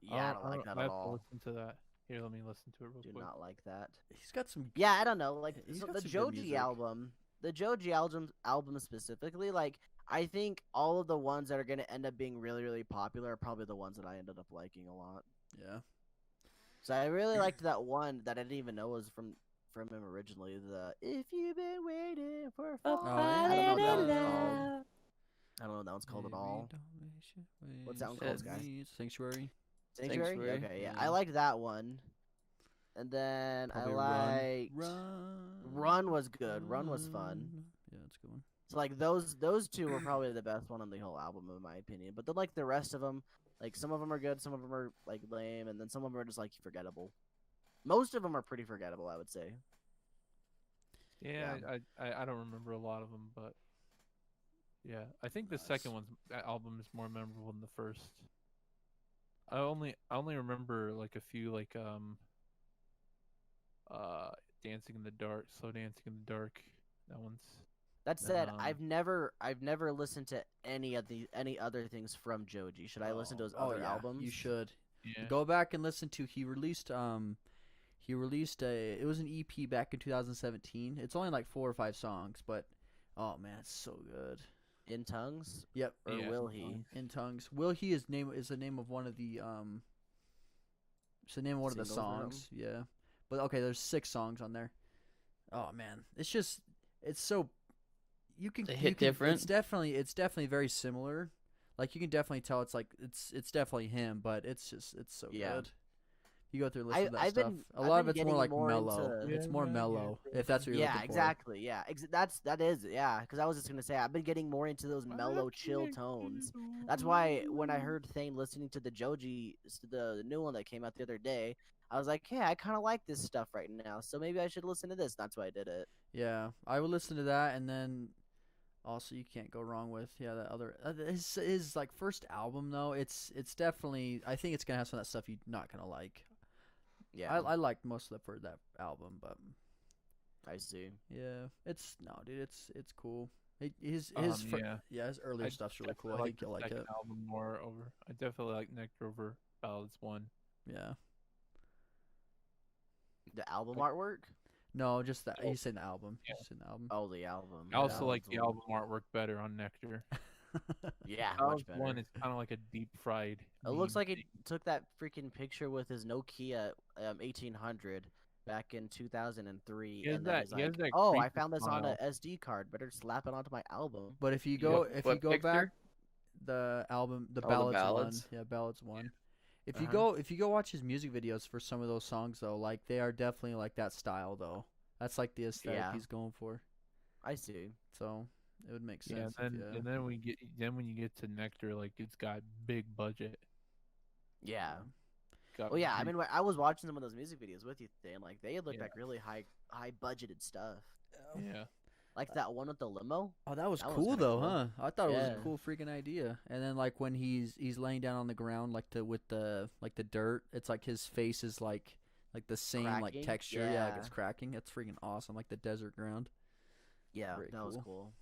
Yeah, I don't like that I at have to all. listen to that. Here, let me listen to it real Do quick. not like that. He's got some. Yeah, I don't know. Like He's so got the some good Joji music. album, album specifically, like I think all of the ones that are gonna end up being really, really popular are probably the ones that I ended up liking a lot. Yeah. So I really liked that one that I didn't even know was from him originally. The "If You've Been Waiting for a Fall." I don't know what that one's called. I don't know what that one's called at all. What's that one called, guys? Sanctuary. Sanctuary? Sanctuary, Okay, yeah. yeah. I liked that one. And then Probably I liked Run. Run was good. Run was fun. Yeah, that's a good one. So like those two were probably the best one on the whole album in my opinion. But then like the rest of them, like some of them are good, some of them are like lame, and then some of them are just like forgettable. Most of them are pretty forgettable, I would say. Yeah, I don't remember a lot of them, but yeah, I think the second album is more memorable than the first. I only remember like a few like Dancing in the Dark, Slow Dancing in the Dark. That one's That said, Um, I've never listened to any other things from Joji. Should I listen to his other yeah, albums? You should. yeah. Go back and listen to. He released it was an EP back in 2017. It's only like 4 or 5 songs, but oh man, it's so good. In Tongues? Yep. Or Yeah, will in he? Tongues. In Tongues. Will He is the name of one of the it's the name of one of the Singles from him? songs. Yeah. But okay, there's 6 songs on there. Oh man, it's so you can They you hit can- different? It's definitely very similar. Like you can definitely tell it's like it's definitely him, but it's so Yeah. good. You go through and listen to that I've stuff. been- A I've lot of been it's more getting like more mellow. into- It's more Yeah, mellow yeah. if that's what you're Yeah, looking exactly. Yeah, that is yeah. Because I was just gonna say I've been getting more into those mellow, chill tones. That's why when I heard Thane listening to the Joji, the new one that came out the other day, I was like, hey, I kind of like this stuff right now, so maybe I should listen to this. That's why I did it. for. Yeah, I would listen to that, and then also you can't go wrong with that other his like first album though. It's definitely I think it's gonna have some of that stuff you're not gonna like. Yeah, I liked most of the for that album, but I see. yeah, it's no dude, it's cool. His Yeah. his earlier I stuff's really cool. I definitely think you'll the like second it. album more over. I definitely like Nectar over Ballads 1. Yeah. The album artwork? No, just that. Oh. He's saying the album. Yeah. He's saying the album. Oh, the album. I also like Album's the one. album artwork better on Nectar. Yeah, much Ballads better. 1 is kind of like a deep fried. It looks meme like he thing. took that freaking picture with his Nokia 1800 back in 2003, He has and then that- he's he has like, that "Oh, I creepy found this on a smile. SD card. Better slap it onto my album." But if you Yeah. go if you What go picture? back, the album, the Oh, the ballads, ballads? one, yeah, ballads one. If Uh-huh. you go watch his music videos for some of those songs though, like they are definitely like that style though. That's like the aesthetic Yeah. he's going for. I see. So it would make Yeah, sense. if, and then when you get to Nectar, like it's got big budget. Yeah. Got Well, yeah. I big- mean, I was watching some of those music videos with you, and like they looked Yeah. like really high budgeted stuff. yeah. Like that one with the limo. Oh, that was That was cool kinda though, cool. huh? I thought it was a Yeah. cool freaking idea. And then like when he's laying down on the ground like with the dirt, it's like his face is like the same like Cracking? texture. Yeah, like Yeah. it's cracking. It's freaking awesome, like the desert ground. Yeah, Very that was cool. cool.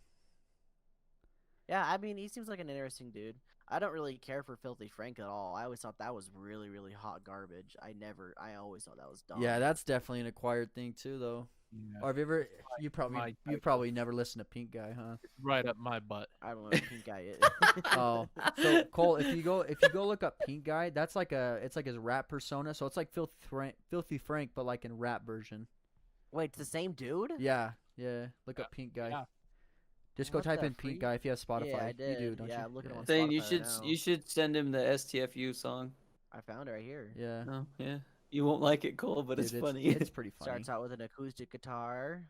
Yeah, I mean, he seems like an interesting dude. I don't really care for Filthy Frank at all. I always thought that was really, really hot garbage. I always thought that was dumb. Yeah, that's definitely an acquired thing too, though. Yeah. Or have you ever? You my type probably never listened to Pink Guy, huh? It's right up my butt. I don't know what Pink Guy is. Oh, so Cole, if you go look up Pink Guy, it's like his rap persona. So it's like Filthy Frank, but like in rap version. Wait, it's the same dude? Yeah. Look up Pink Guy. Yeah. Just go What type the in Pink freak? Guy if you have Spotify. Yeah, I did. You do, don't Yeah, you? I'm looking yeah. on Thane, you Spotify should now. you should send him the STFU song. I found it right here. Yeah. Oh yeah, you won't like it, Cole, but Dude, it's funny. It's pretty funny. Starts out with an acoustic guitar.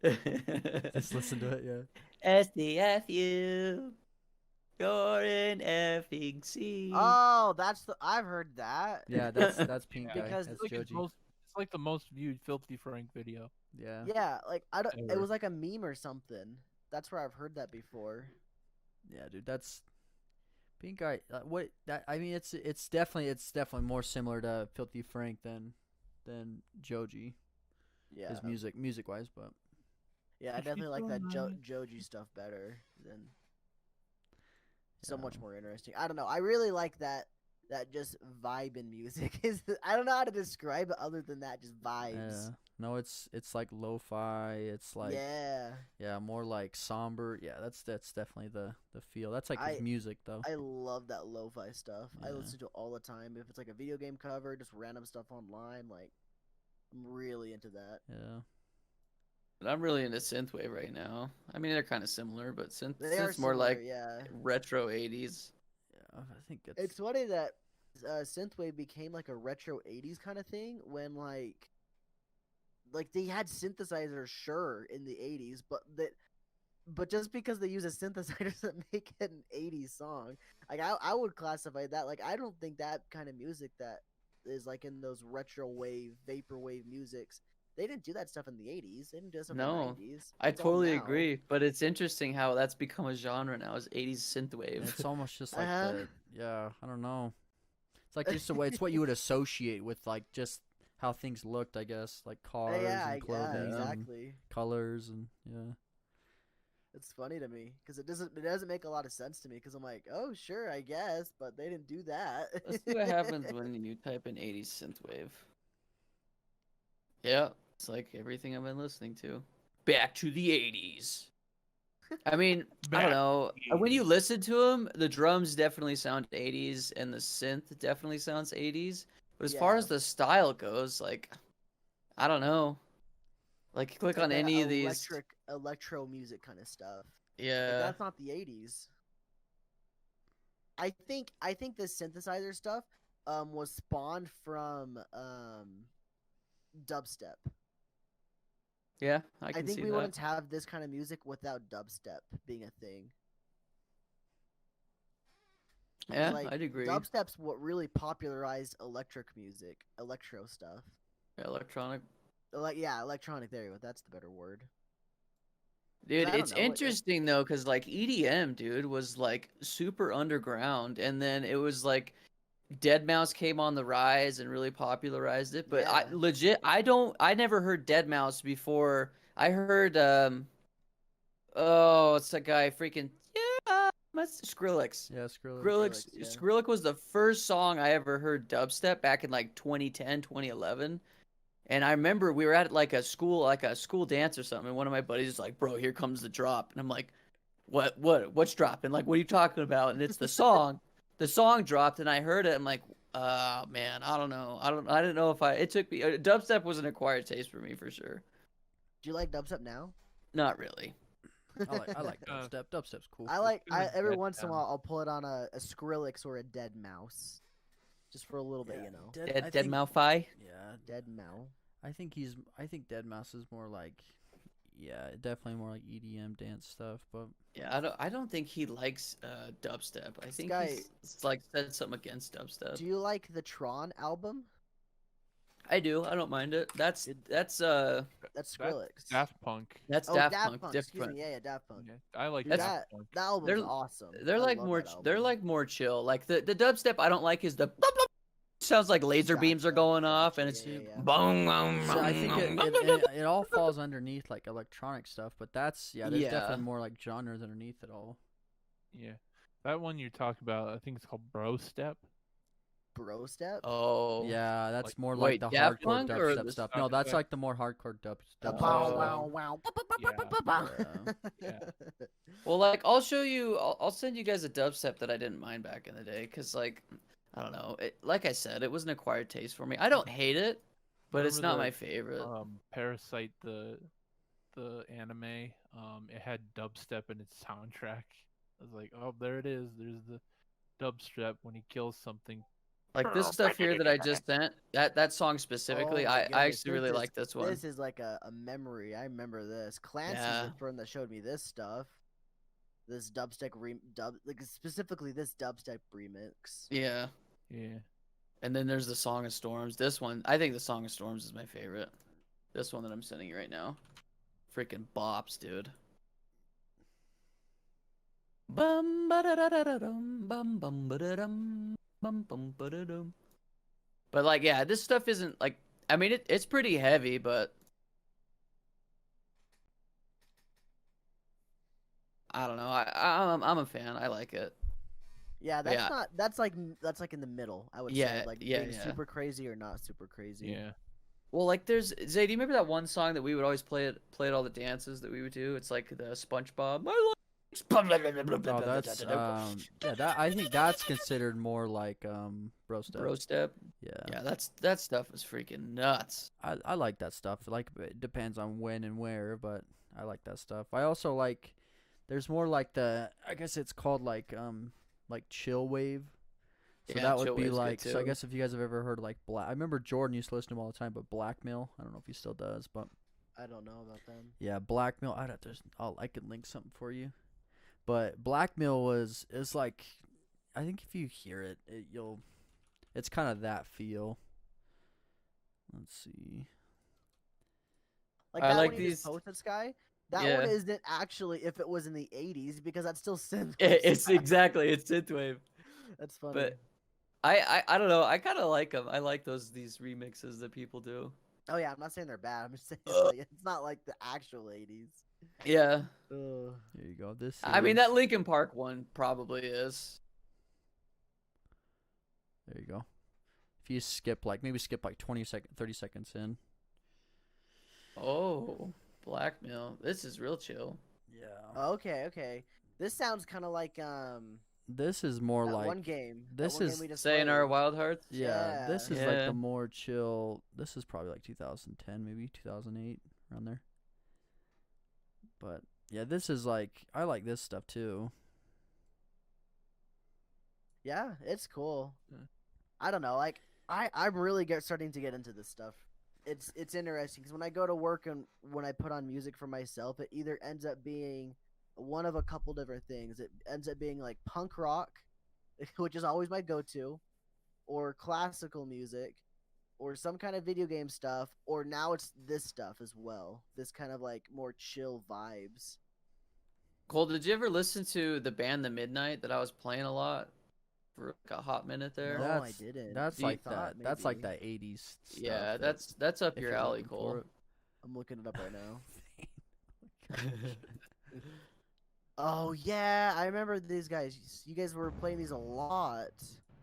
Just listen to it, yeah. STFU, you're in effing C. Oh, I've heard that. Yeah, that's Pink Yeah. Guy. Because That's It's Joji. like the most viewed Filthy Frank video. Yeah. Yeah, like I don't. It Ever. was like a meme or something. That's where I've heard that before. Yeah, dude, that's Pink Guy. What that? I mean, it's definitely more similar to Filthy Frank than Joji. Yeah, His music wise, but yeah, I If you definitely like that don't mind. Joji stuff better than. So much Yeah. more interesting. I don't know. I really like that just vibe in music. I don't know how to describe it other than that, just vibes. yeah. No, it's like lo-fi. It's like yeah. more like somber. Yeah, that's definitely the feel. That's like his music though. I love that lo-fi stuff. I Yeah. listen to it all the time. If it's like a video game cover, just random stuff online, like I'm really into that. Yeah. But I'm really into synthwave right now. I mean, they're kind of similar, but They are synth's more similar, like yeah. retro 80s. Yeah, I think It's funny that synthwave became like a retro 80s kind of thing when like they had synthesizers sure in the 80s, but just because they use a synthesizer doesn't make it an 80s song. Like I would classify that, like I don't think that kind of music that is like in those retro wave, vaporwave musics, they didn't do that stuff in the 80s. They didn't do that stuff No, in the 90s. I It's all totally now. agree, but it's interesting how that's become a genre now, is 80s synthwave. it's almost just like Uh-huh. yeah, I don't know. It's like just the way it's what you would associate with like just how things looked, I guess, like cars Yeah, and clothing and exactly. colors and yeah. It's funny to me because it doesn't make a lot of sense to me because I'm like, oh sure, I guess, but they didn't do that. Let's see what happens when you type in 80s synthwave. Yeah, it's like everything I've been listening to. Back to the 80s. I mean, I Back don't know. to the When you 80s. listen to them, the drums definitely sound 80s, and the synth definitely sounds 80s. But as far Yeah. as the style goes, like, I don't know. Like, click on That any of these. electro music kind of stuff. Like, Yeah. that's not the 80s. I think the synthesizer stuff was spawned from dubstep. Yeah, I I can think see we that. wouldn't have this kind of music without dubstep being a thing. Yeah, Like, I'd agree. Dubstep's what really popularized electric music, electro stuff. Electronic. Electronic. There you go. That's the better word. Dude, I don't it's know, it- interesting though, because like EDM, dude, was like super underground, and then it was like Dead Mouse came on the rise and really popularized it. But I Yeah. I never heard Dead Mouse before. I heard oh, it's that guy freaking Skrillex. Yeah, Skrillex. Skrillex, yeah. Skrillex was the first song I ever heard dubstep back in like 2010, 2011. And I remember we were at like a school dance or something, and one of my buddies was like, "Bro, here comes the drop." And I'm like, what's dropping? Like, what are you talking about? And it's the song. The song dropped and I heard it. I'm like, man, I don't know. I didn't know if it took me dubstep was an acquired taste for me for sure. Do you like dubstep now? Not really. I like Uh, dubstep. Dubstep's cool. Every Dead once in a Mouse. while I'll pull it on a Skrillex or a Dead Mouse, just for a little bit, you know. Dead Malfi. Yeah, Dead Mouse. I think Dead Mouse is more like, yeah, definitely more like EDM dance stuff. But Yeah, I don't think he likes dubstep. I think guy- he's like said something against dubstep. Do you like the Tron album? I do. I don't mind it. That's That's That's Skrillex. Daft Punk. Daft Daft Punk. Punk. Different. Excuse me. Yeah, Daft Punk. Yeah, I like Dude, Daft Punk. that album's They're- awesome. They're I like love more. that They're album. like more chill. Like the dubstep I don't like is the sounds like laser beams are Gotcha, going off, and gotcha, it's yeah. boom, boom, so I think boom, it all falls underneath like electronic stuff. But there's Yeah. definitely more like genres underneath it all. Yeah, that one you talk about, I think it's called Bro Step. bro step. Oh. Yeah, that's Like- more Wait, like the Daft hardcore Punk or dubstep the stuff. stuff No, that's that- like the more hardcore dubstep. Wow, Oh. wow, wow. Yeah. Yeah. Well, like I'll show you. I'll send you guys a dubstep that I didn't mind back in the day, cause like I don't know. Like I said, it was an acquired taste for me. I don't hate it, but it's Remember not the, my favorite. Parasite, the anime. It had dubstep in its soundtrack. I was like, oh, there it is. There's the dubstep when he kills something. Like this stuff here that I just sent. That song specifically, Oh my I goodness, actually really like this one. This is like a memory. I remember this. Clancy's Yeah. the friend that showed me this stuff. This like specifically this dubstep remix. Yeah. Yeah. And then there's the Song of Storms. This one, I think the Song of Storms is my favorite. This one that I'm sending you right now. Freaking bops, dude. Bum ba da da da da dum bum bum ba da dum bum bum ba da dum. But like, yeah, this stuff isn't like. I mean, it's pretty heavy, but I don't know. I'm a fan. I like it. Yeah, But that's yeah. not. That's like in the middle. I would Yeah, say like yeah, being yeah. super crazy or not super crazy. Yeah. Well, like there's Zay. Do you remember that one song that we would always play at all the dances that we would do? It's like the SpongeBob. My life. Oh, that's yeah. That I think that's considered more like bro stuff. Bro step. Yeah. Yeah, that stuff is freaking nuts. I like that stuff. Like it depends on when and where, but I like that stuff. I also like. There's more like I guess it's called like chill wave. So Yeah, that would chill be wave's good like. So I too. guess if you guys have ever heard like I remember Jordan used to listen to him all the time, but Blackmail. I don't know if he still does, but I don't know about them. yeah, Blackmail. I could link something for you. But Blackmail is like, I think if you hear it, it's kind of that feel. Let's see. Like I that like one you just these- posted, Sky. That Yeah. one isn't actually if it was in the 80s because that's still synth. It's exactly it's synthwave. That's funny. But I don't know. I kind of like them. I like these remixes that people do. Oh yeah, I'm not saying they're bad. I'm just saying like, it's not like the actual 80s. Yeah. Ugh. Here you go. This. I mean is- that Linkin Park one probably is. There you go. If you maybe skip like 30 seconds in. Oh, Blackmail. This is real chill. Yeah. Okay. This sounds kind of like This is more that like. one game. this that one is game we just Saying our played. Wild Hearts. Yeah, this is like Yeah. the more chill. This is probably like 2010, maybe 2008, around there. But yeah, this is like I like this stuff too. Yeah, it's cool. Yeah. I don't know. Like I'm really starting to get into this stuff. It's interesting because when I go to work and when I put on music for myself, it either ends up being one of a couple different things. It ends up being like punk rock, which is always my go-to, or classical music, or some kind of video game stuff, or now it's this stuff as well. This kind of like more chill vibes. Cole, did you ever listen to the band The Midnight that I was playing a lot for like a hot minute there? No, That's- I didn't. That's Do you like that. thought That's like maybe. that 80s. Stuff Yeah, that- that's up if your you're alley, looking for Cole. it. I'm looking it up right now. Oh yeah, I remember these guys. You guys were playing these a lot.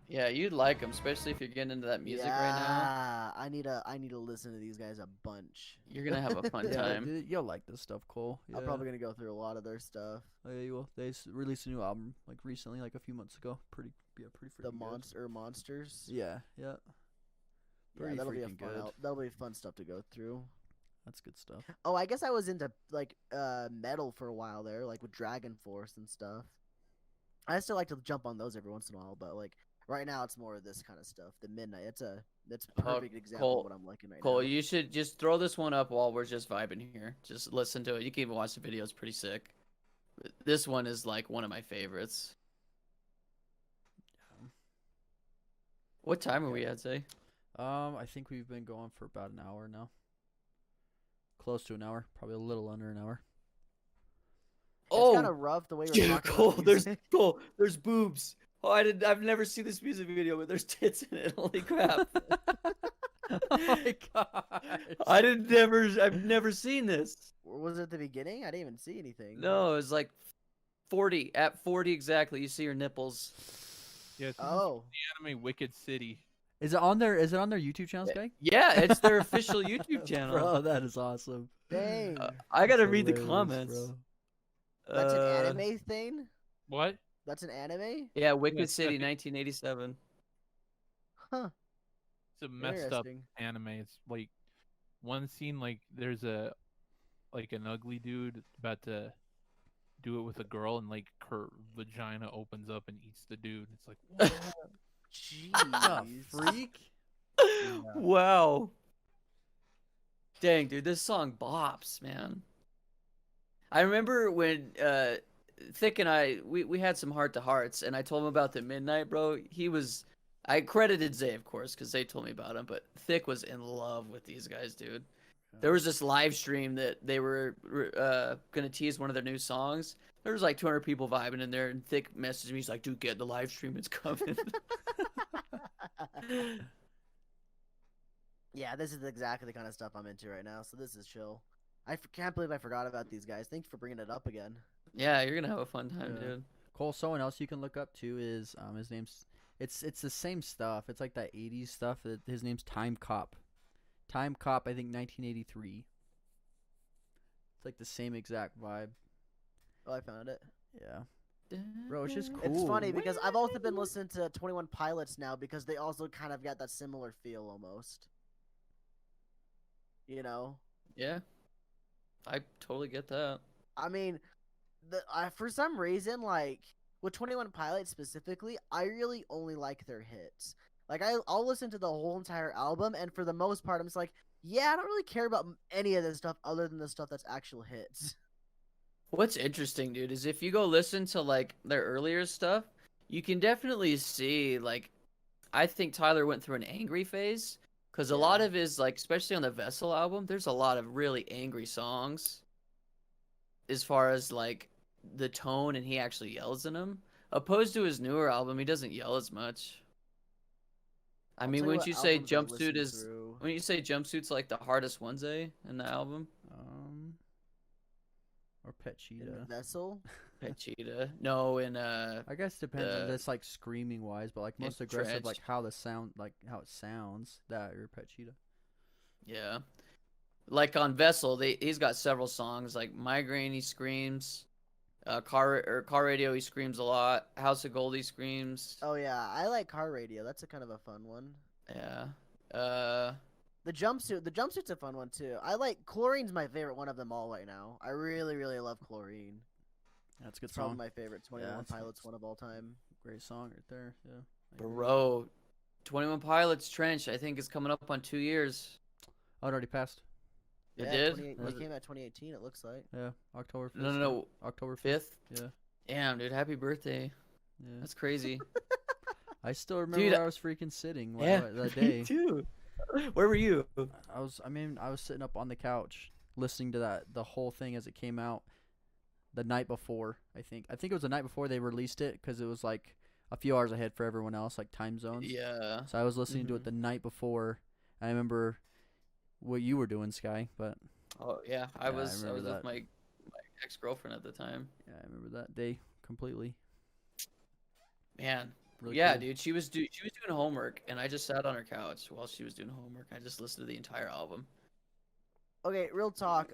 Yeah, you'd like them, especially if you're getting into that music right now. Yeah, I need to listen to these guys a bunch. You're gonna have a fun Yeah, time. dude, you'll like this stuff, Cole. Yeah. I'm probably gonna go through a lot of their stuff. Oh, yeah, you will. They released a new album like recently, like a few months ago. Pretty freaking The good. monsters. Yeah. Yeah, Pretty that'll be a freaking fun. good. That'll be fun stuff to go through. That's good stuff. Oh, I guess I was into like metal for a while there, like with Dragon Force and stuff. I still like to jump on those every once in a while, but like right now it's more of this kind of stuff. The Midnight. That's a perfect example Cole- of what I'm liking right Cole, now. you should just throw this one up while we're just vibing here. Just listen to it. You can even watch the video. It's pretty sick. But this one is like one of my favorites. What time are we at, say? I think we've been going for about an hour now. Close to an hour, probably a little under an hour. It's kind of rough the way we're Dude, talking Cole, about there's music. Cole, there's boobs. Oh, I've never seen this music video, but there's tits in it. Holy crap! Oh my god! I've never seen this. Was it at the beginning? I didn't even see anything. No, it was like 40 exactly. You see her nipples. Yeah, it's Oh, the anime Wicked City. Is it on their YouTube channel, Sky? Yeah, it's their official YouTube channel. Bro, that is awesome. dang. I gotta That's read the hilarious, comments. bro. That's an anime thing? What? That's an anime? Yeah, Wicked it's City, like- 1987. Huh. It's a messed up Interesting. anime. It's like one scene, like there's an ugly dude about to do it with a girl, and like her vagina opens up and eats the dude. It's like, what? Jeez. Freak. Wow. Dang, dude, this song bops, man. I remember when Thick and we had some heart to hearts, and I told him about the Midnight, bro. I credited Zay, of course, because Zay told me about him, but Thick was in love with these guys, dude. There was this live stream that they were gonna tease one of their new songs. There was like 200 people vibing in there, and Thick messaged me. He's like, "Dude, get the live stream. It's coming." Yeah, this is exactly the kind of stuff I'm into right now, so this is chill. Can't believe I forgot about these guys. Thanks for bringing it up again. Yeah, you're gonna have a fun time, Yeah. dude. Cole, someone else you can look up too is his name's it's the same stuff. It's like that 80s stuff. His name's Time Cop. Time Cop, I think 1983. It's like the same exact vibe. Oh, I found it. Yeah. Bro, it's just cool. It's funny because I've also been listening to 21 Pilots now because they also kind of got that similar feel almost. You know? Yeah, I totally get that. I mean, for some reason, like with 21 Pilots specifically, I really only like their hits. Like I'll listen to the whole entire album, and for the most part, I'm just like, yeah, I don't really care about any of this stuff other than the stuff that's actual hits. What's interesting, dude, is if you go listen to like their earlier stuff, you can definitely see like I think Tyler went through an angry phase because a lot of his like, especially on the Vessel album, there's a lot of really angry songs. As far as like the tone, and he actually yells in them, opposed to his newer album, he doesn't yell as much. I mean, tell you when what you say albums I Jumpsuit listened is through. when you say Jumpsuit's like the hardest ones, in the album. Or Pet In Cheetah. Vessel. Pet Cheetah. No, in I guess it depends on the- this like screaming wise, but like in most aggressive, like Trenched. how it sounds. That or Pet Cheetah. Yeah. Like on Vessel, he's got several songs like Migraine, he screams. Car Radio, he screams a lot. House of Gold, he screams. Oh yeah, I like Car Radio. That's a kind of a fun one. Yeah. The jumpsuit's a fun one too. I like Chlorine's my favorite one of them all right now. I really, really love Chlorine. That's a good It's probably song. my favorite 21 that's- Pilots one of all time. Great song right there. Yeah. I agree. Bro, 21 Pilots Trench, I think is coming up on 2 years. Oh, it already passed. It Yeah, did? 28 Was it it- came out 2018. It looks like. Yeah, October 5th. No. October 5th. 5th? Yeah. Damn, dude, happy birthday. Yeah. That's crazy. I still remember Dude, where I was freaking sitting that Me day. too. Where were you? I was sitting up on the couch listening to the whole thing as it came out the night before, I think it was the night before they released it because it was like a few hours ahead for everyone else, like time zones. Yeah. So I was listening to it the night before. I remember what you were doing, Sky, but Oh yeah, I Yeah, I was remember with that. my ex-girlfriend at the time. yeah, I remember that day completely. Man. Really Yeah, cool. dude, she was doing homework, and I just sat on her couch while she was doing homework. I just listened to the entire album. Okay, real talk.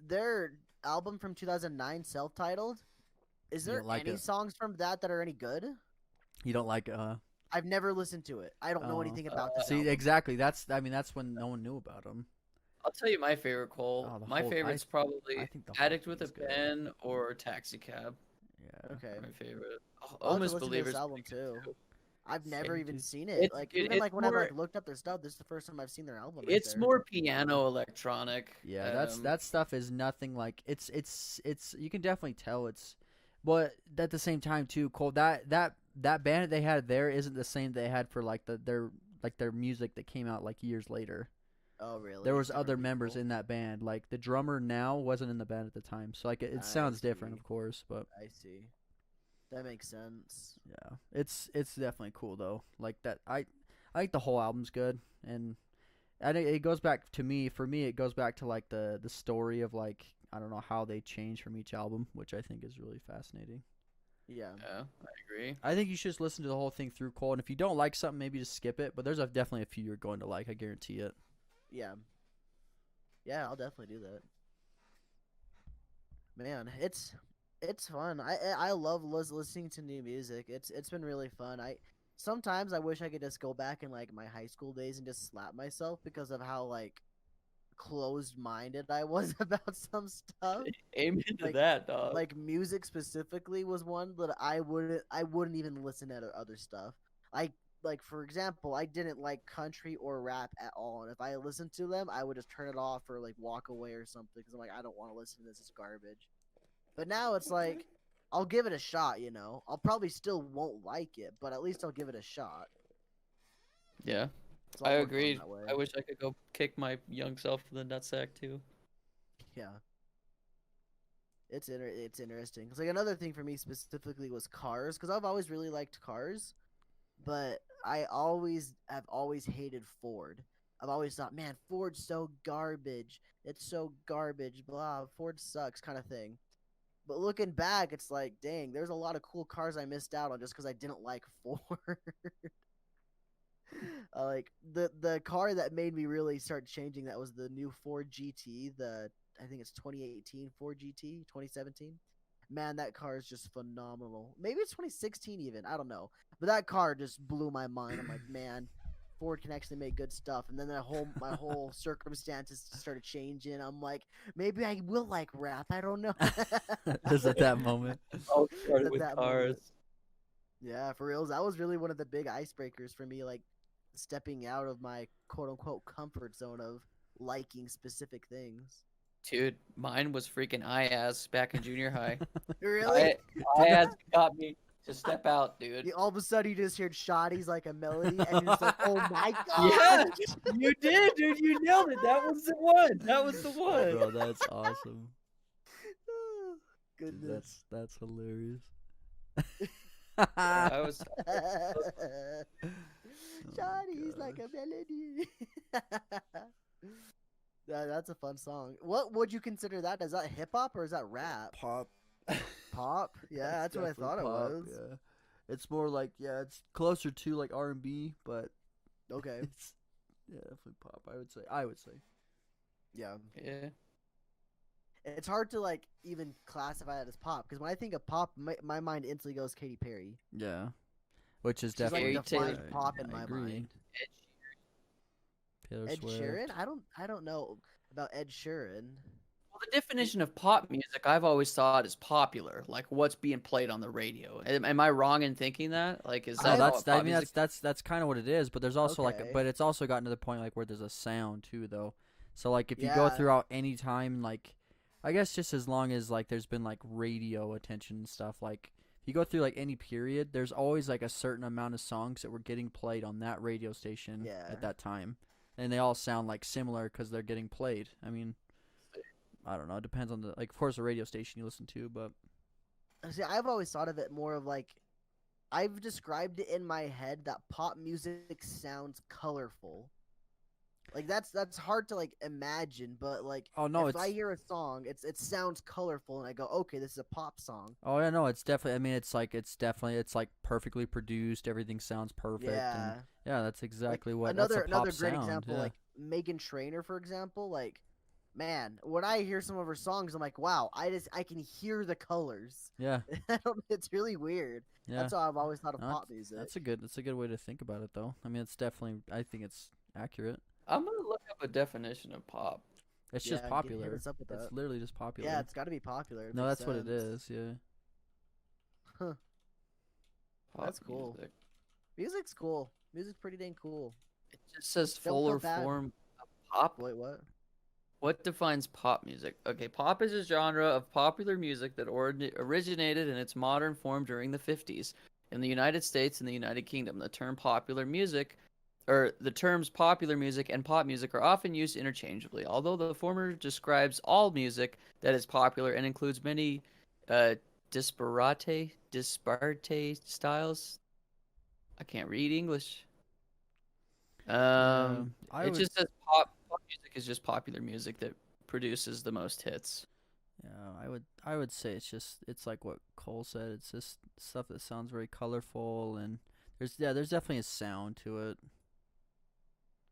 Their album from 2009, self-titled. Is You there don't like any it? songs from that are any good? You don't like I've never listened to it. I don't know Oh. anything about this see album. exactly that's when no one knew about them. I'll tell you my favorite, Cole. Oh, the My whole- favorite's probably I think the whole Addict with a thing's good. Pen or Taxi Cab. Yeah. Okay. My favorite. I'll have to Almost listen to Believers. this album too. I've never Same, even dude. seen it. It's- Like dude, even it's like when I've more- like looked up their stuff, this is the first time I've seen their album. right It's there. more piano electronic. Yeah, um, that stuff is nothing like it's you can definitely tell it's, but at the same time too, Cole, that band that they had there isn't the same they had for like their music that came out like years later. Oh really? There was Different other members people? in that band. Like the drummer now wasn't in the band at the time, so like it I sounds different, see. of course, but I see. That makes sense. yeah, it's definitely cool though. Like that, I think the whole album's good, and I think it goes back to me. For me, it goes back to like the story of like I don't know how they change from each album, which I think is really fascinating. Yeah. Yeah, I agree. I think you should just listen to the whole thing through, Cole. And if you don't like something, maybe just skip it. But there's definitely a few you're going to like. I guarantee it. Yeah. Yeah, I'll definitely do that. Man, it's fun. I love listening to new music. It's been really fun. I sometimes I wish I could just go back in like my high school days and just slap myself because of how like closed-minded I was about some stuff. Amen to Like- that, dog. Like music specifically was one that I wouldn't even listen to other stuff. Like for example, I didn't like country or rap at all, and if I listened to them, I would just turn it off or like walk away or something because I'm like, I don't want to listen to this. It's garbage. But now it's like, I'll give it a shot. You know, I'll probably still won't like it, but at least I'll give it a shot. Yeah, It's a lot I more fun agreed. that way. I wish I could go kick my young self to the nutsack too. Yeah. It's interesting. 'Cause, like another thing for me specifically was cars, because I've always really liked cars, but I've always hated Ford. I've always thought, man, Ford's so garbage. It's so garbage. Blah. Ford sucks, kind of thing. But looking back, it's like, dang, there's a lot of cool cars I missed out on just because I didn't like Ford. Like the car that made me really start changing that was the new Ford GT. I think it's 2018 Ford GT, 2017. Man, that car is just phenomenal. Maybe it's 2016 even. I don't know. But that car just blew my mind. I'm like, man, Ford can actually make good stuff. And then my whole circumstances started changing. I'm like, maybe I will like rap. I don't know. Is at that moment. All started At with that cars. moment. Yeah, for reals. That was really one of the big icebreakers for me, like stepping out of my quote unquote comfort zone of liking specific things. Dude, mine was freaking IAS back in junior high. Really? IAS got me to step out, dude. All of a sudden, you just heard "Shotties" like a melody, and you're just like, "Oh my Yeah, god!" you did, dude. You nailed it. That was the one. That was the one. Bro, that's awesome. Dude, Goodness. that's hilarious. I was. Shotties like a melody. That's a fun song. What would you consider that? Is that hip hop or is that rap? Pop. Pop? Yeah, that's what I thought it was. Yeah. It's more like, yeah, it's closer to like R&B, but Okay. it's definitely pop. I would say. Yeah. Yeah. It's hard to like even classify it as pop because when I think of pop, my mind instantly goes Katy Perry. Yeah. Which is She's like Fairy definitely tale. defined pop in I my agree. mind. Taylor Ed Swift. Sheeran? I don't know about Ed Sheeran. Well, the definition of pop music I've always thought is popular, like what's being played on the radio. Am I wrong in thinking that? Like, is No, that that's how I pop mean music? that's kind of what it is, but there's also Okay. like but it's also gotten to the point like where there's a sound too though. So like if you Yeah. go throughout any time like I guess just as long as like there's been like radio attention and stuff like if you go through like any period, there's always like a certain amount of songs that were getting played on that radio station Yeah. at that time. And they all sound like similar cuz they're getting played. I mean I don't know, it depends on the like of course the radio station you listen to, but See, I've always thought of it more of like I've described it in my head that pop music sounds colorful. Like that's hard to like imagine, but like oh no, if it's I hear a song, it sounds colorful, and I go, okay, this is a pop song. oh yeah, no, it's definitely. I mean, it's like perfectly produced. Everything sounds perfect. Yeah. And yeah, that's Like, exactly what. another that's a pop great sound, example, yeah. like Megan Trainor, for example. Like, man, when I hear some of her songs, I'm like, wow, I can hear the colors. Yeah, It's really weird. yeah. That's how I've always thought of No, pop music. That's a good way to think about it, though. I mean, it's definitely. I think it's accurate. I'm gonna look up a definition of pop. It's Yeah, just hit popular. us up with It's that. literally just popular. Yeah, it's got to be popular. It no, makes that's what it sense. is. Yeah. Huh. Pop That's cool. music. Music's cool. Music's pretty dang cool. It just says Don't full feel or bad. form of pop. Wait, what? What defines pop music? Okay, pop is a genre of popular music that originated in its modern form during the 50s in the United States and the United Kingdom. The terms popular music and pop music are often used interchangeably, although the former describes all music that is popular and includes many disparate styles. I can't read English. I It would. just says pop music is just popular music that produces the most hits. Yeah, I would say it's like what Cole said. It's just stuff that sounds very colorful, and there's definitely a sound to it.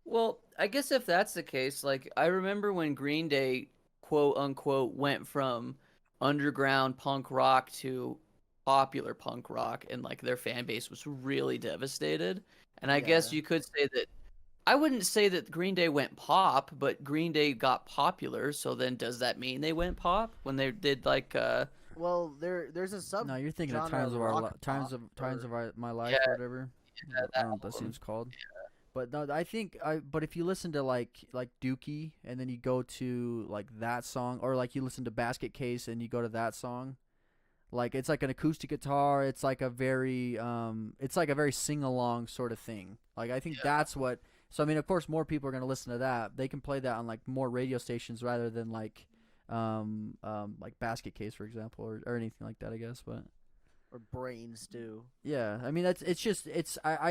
Well, I guess if that's the case, like I remember when Green Day, quote unquote, went from underground punk rock to popular punk rock, and like their fan base was really devastated. And I guess Yeah. you could say that I wouldn't say that Green Day went pop, but Green Day got popular. So then, does that mean they went pop when they did like Well, there's a sub. No, you're thinking of genre times of our rock times of pop, my life Yeah, or whatever. yeah, I that don't know what that album. seems called. But no, I think but if you listen to like Dookie and then you go to like that song, or like you listen to Basket Case and you go to that song, like it's like an acoustic guitar. It's like a very sing along sort of thing. Like I think that's what. So I mean, of course, more people are gonna listen to that. They can play that on like more radio stations rather than like Basket Case, for example, or anything like that. I guess, but. or Brains too. Yeah, I mean I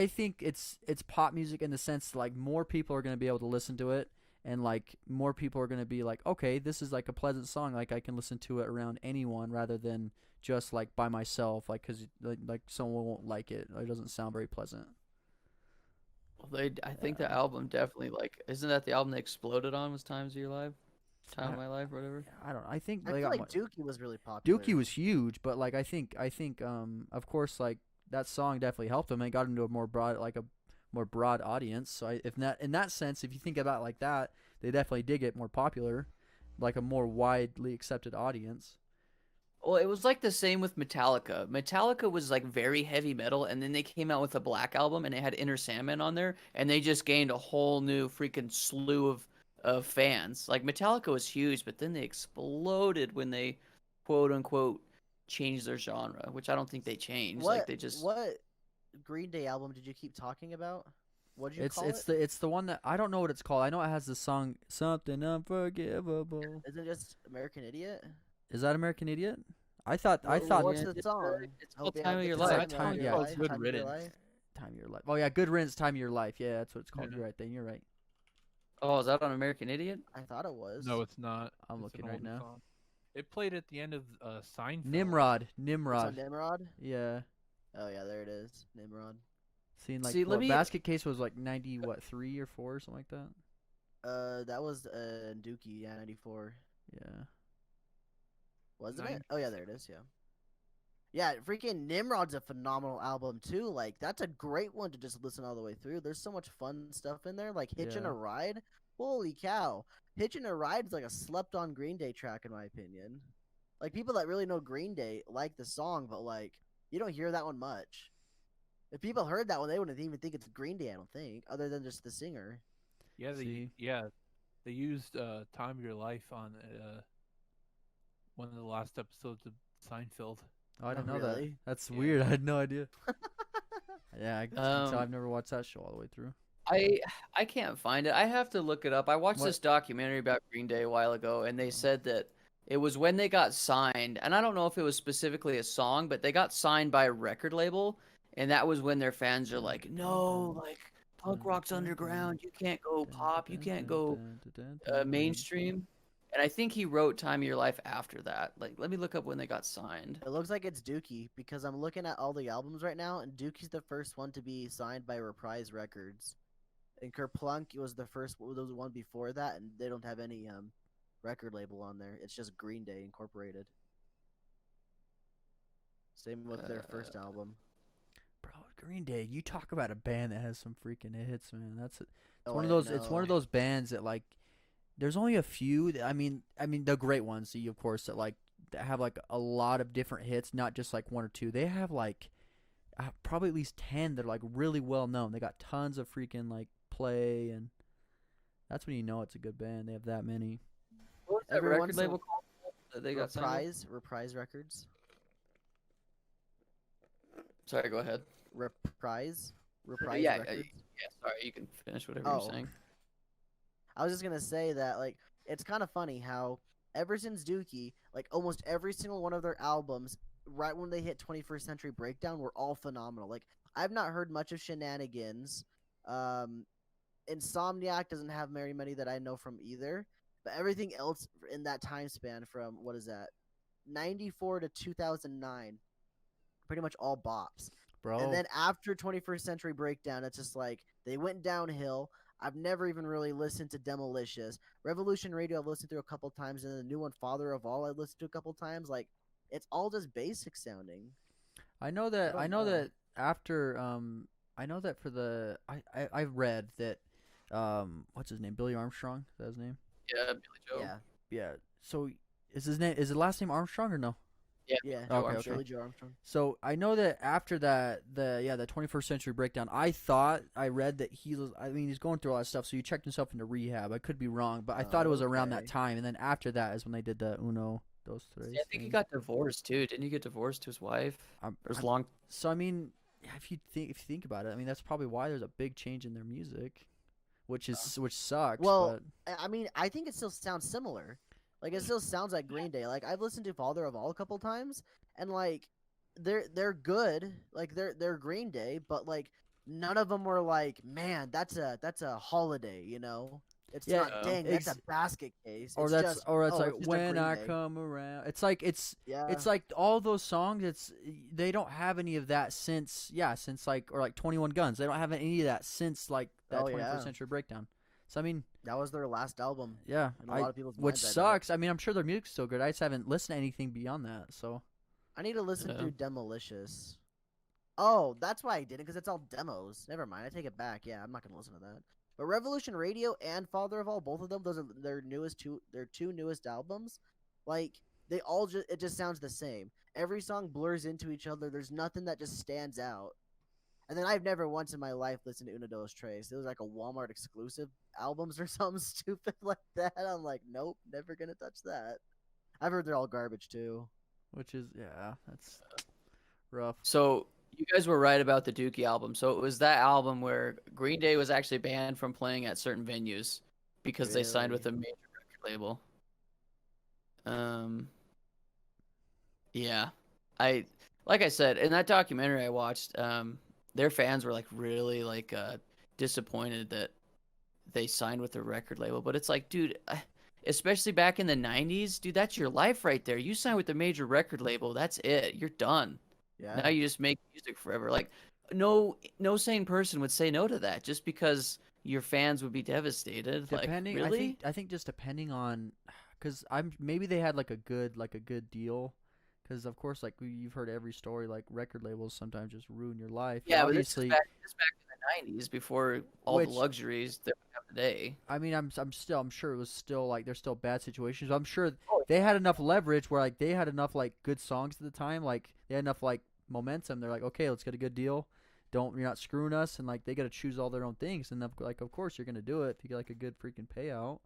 think it's pop music in the sense like more people are gonna be able to listen to it, and like more people are gonna be like, okay, this is like a pleasant song, like I can listen to it around anyone rather than just like by myself, like because like someone won't like it. It doesn't sound very pleasant. I think the album definitely like isn't that the album they exploded on was Times of Your Life, Time of My Life, or whatever. I don't know. I think I they feel got like Dookie was really popular. Dookie was huge, but like I think of course like that song definitely helped them and got into a more broad audience. So if not in that sense, if you think about it like that, they definitely did get more popular, like a more widely accepted audience. Well, it was like the same with Metallica. Metallica was like very heavy metal, and then they came out with a Black Album, and it had Inner Sandman on there, and they just gained a whole new freaking slew of fans. Like Metallica was huge, but then they exploded when they, quote unquote, changed their genre, which I don't think they changed. Like they just What Green Day album did you keep talking about? What did you call it? It's the one that I don't know what it's called. I know it has the song Something Unforgivable. Isn't it just American Idiot? Is that American Idiot? I thought What's Yeah, the song? it's called Hope you Time have of a Your good Life. time of Yeah, your it's life, Good time of your Riddance. life. Time of Your Life. Oh yeah, Good Riddance, Time of Your Life. Yeah, that's what it's called. Yeah. You're right. Then you're right. Oh, is that on American Idiot? I thought it was. No, it's not. I'm It's an looking right older now. song. It played at the end of Seinfeld. Nimrod. It's on Nimrod. Nimrod. Yeah. Oh yeah, there it is. Nimrod. Seen like See, let me- Basket Case was like 3 or 4 or something like that. That was Dookie, yeah, 94. Yeah. Wasn't Nine- it? Oh yeah, there it is, yeah. Yeah, freaking Nimrod's a phenomenal album too. Like that's a great one to just listen all the way through. There's so much fun stuff in there. Like Hitching Yeah. a Ride. Holy cow. Hitching a Ride is like a slept on Green Day track in my opinion. Like people that really know Green Day like the song, but like you don't hear that one much. If people heard that one, they wouldn't even think it's Green Day, I don't think, other than just the singer. Yeah, See? they used "Time of Your Life" on one of the last episodes of Seinfeld. Oh, I didn't know really? that. That's Yeah. weird. I had no idea. Yeah, I can tell Um, I've never watched that show all the way through. I can't find it. I have to look it up. I watched What? this documentary about Green Day a while ago, and they said that it was when they got signed, and I don't know if it was specifically a song, but they got signed by a record label, and that was when their fans are like, "No, like punk rock's underground. You can't go pop. You can't go mainstream." And I think he wrote "Time of Your Life" after that. Like, let me look up when they got signed. It looks like it's Dookie because I'm looking at all the albums right now, and Dookie's the first one to be signed by Reprise Records. And Kerplunk was the one before that, and they don't have any record label on there. It's just Green Day Incorporated. Same with their first album. Bro, Green Day. You talk about a band that has some freaking hits, man. It's Oh, one of I those. It's one of know. those bands that like. There's only a few. I mean, the great ones. See, of course, that like that have like a lot of different hits, not just like one or two. They have like probably at least 10 that are like really well known. They got tons of freaking like play, and that's when you know it's a good band. They have that many. What was that Every record once in a- label called that they got signed with? Reprise Records. Sorry, go ahead. Reprise Yeah, Records. yeah. Sorry, you can finish whatever Oh. you're saying. I was just gonna say that like it's kind of funny how ever since Dookie, like almost every single one of their albums, right when they hit 21st Century Breakdown, were all phenomenal. Like I've not heard much of Shenanigans. Insomniac doesn't have very many that I know from either, but everything else in that time span from what is that, 94 to 2009, pretty much all bops. bro. And then after 21st Century Breakdown, it's just like they went downhill. I've never even really listened to Demolicious. Revolution Radio I've listened to a couple times, and the new one, Father of All, I've listened to a couple times. Like, it's all just basic sounding. I know that. I I don't know know. that after. I know that for the. I read that. What's his name? Billy Armstrong. Is that his name? Yeah, Billy Joe. Yeah, Yeah. So is his name? Is the last name Armstrong or no? yeah. Joe Okay, Armstrong. Billy Joe Armstrong. So I know that after that, the 21st Century Breakdown. I read that he was. I mean, he's going through all that stuff. So he checked himself into rehab. I could be wrong, but I thought it was around that Okay. time. And then after that is when they did the Uno dos tres. Yeah, I think he thing. got divorced too. Didn't he get divorced to his wife? I'm- Or his I'm- long. So I mean, if you think about it, I mean that's probably why there's a big change in their music, which sucks. Well, but I mean, I think it still sounds similar. Like, it still sounds like Green Day. Like, I've listened to Father of All a couple times, and like, they're good. Like, they're Green Day, but like, none of them were like, man, that's a holiday. You know, it's Yeah, not. Dang, that's a ex- basket case. or It's that's just, or it's oh, like it's just a when Green I Day. come around. It's like Yeah. it's like all those songs. They don't have any of that since like or like 21 Guns. They don't have any of that since like that Oh, 21st yeah. Century Breakdown. So I mean, That was their last album. yeah, In a lot of people's which minds, I bet. sucks. I mean, I'm sure their music's still good. I just haven't listened to anything beyond that. So I need to listen Yeah. through Demolicious. Oh, that's why I didn't, because it's all demos. Never mind, I take it back. Yeah, I'm not gonna listen to that. But Revolution Radio and Father of All, both of them, those are their two newest albums. Like, they all it just sounds the same. Every song blurs into each other. There's nothing that just stands out. And then I've never once in my life listened to Uno Dos Tres. It was like a Walmart exclusive albums or something stupid like that. I'm like, nope, never gonna touch that. I've heard they're all garbage too. which is that's rough. So you guys were right about the Dookie album. So it was that album where Green Day was actually banned from playing at certain venues because they signed with a Really? major record label. Yeah, like I said in that documentary I watched, their fans were like really like disappointed that they signed with a record label. But it's like, dude, especially back in the '90s, dude, that's your life right there. You sign with a major record label, that's it. You're done. Yeah. Now you just make music forever. Like, no sane person would say no to that just because your fans would be devastated. Depending, like, really? I think just depending on, because maybe they had like a good deal, because of course like you've heard every story, like record labels sometimes just ruin your life. Yeah, but obviously. this is back in the '90s before all Which- the luxuries that we have today. I mean, I'm sure it was still like there's still bad situations. I'm sure Oh, they had enough leverage where like they had enough like good songs at the time, like they had enough like momentum. They're like, okay, let's get a good deal. You're not screwing us, and like they got to choose all their own things, and of course you're gonna do it if you get like a good freaking payout.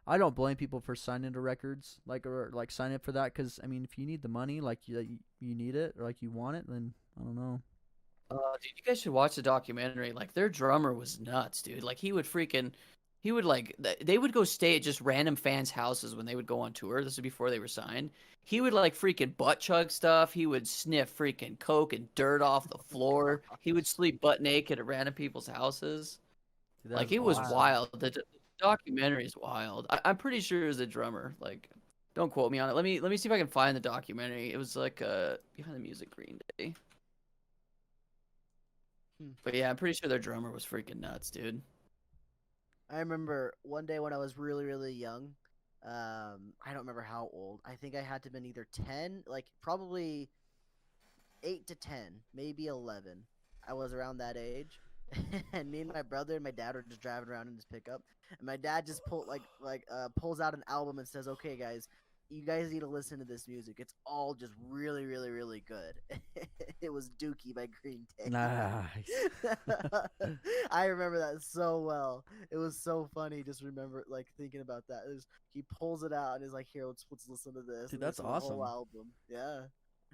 I don't blame people for signing to records or signing up for that, because I mean if you need the money, like you need it or like you want it, then I don't know. Dude, you guys should watch the documentary. Like, their drummer was nuts, dude. Like, he would like, they would go stay at just random fans' houses when they would go on tour. This was before they were signed. He would like freaking butt chug stuff. He would sniff freaking coke and dirt off the floor. He would sleep butt naked at random people's houses. Dude, that Like, is it was awesome. wild. The documentary is wild. I'm pretty sure it was a drummer. Like, don't quote me on it. Let me see if I can find the documentary. It was like Behind the Music Green Day. But yeah, I'm pretty sure their drummer was freaking nuts, dude. I remember one day when I was really, really young. I don't remember how old. I think I had to have been either 10, like probably 8 to 10, maybe 11. I was around that age. And me and my brother and my dad were just driving around in his pickup. And my dad just pulls out an album and says, "Okay, guys, you guys need to listen to this music. It's all just really, really, really good." It was Dookie by Green Day. Nice. I remember that so well. It was so funny. Just remember, like, thinking about that. He pulls it out and is like, "Here, let's listen to this." Dude, and that's listen to the whole awesome. album. Yeah,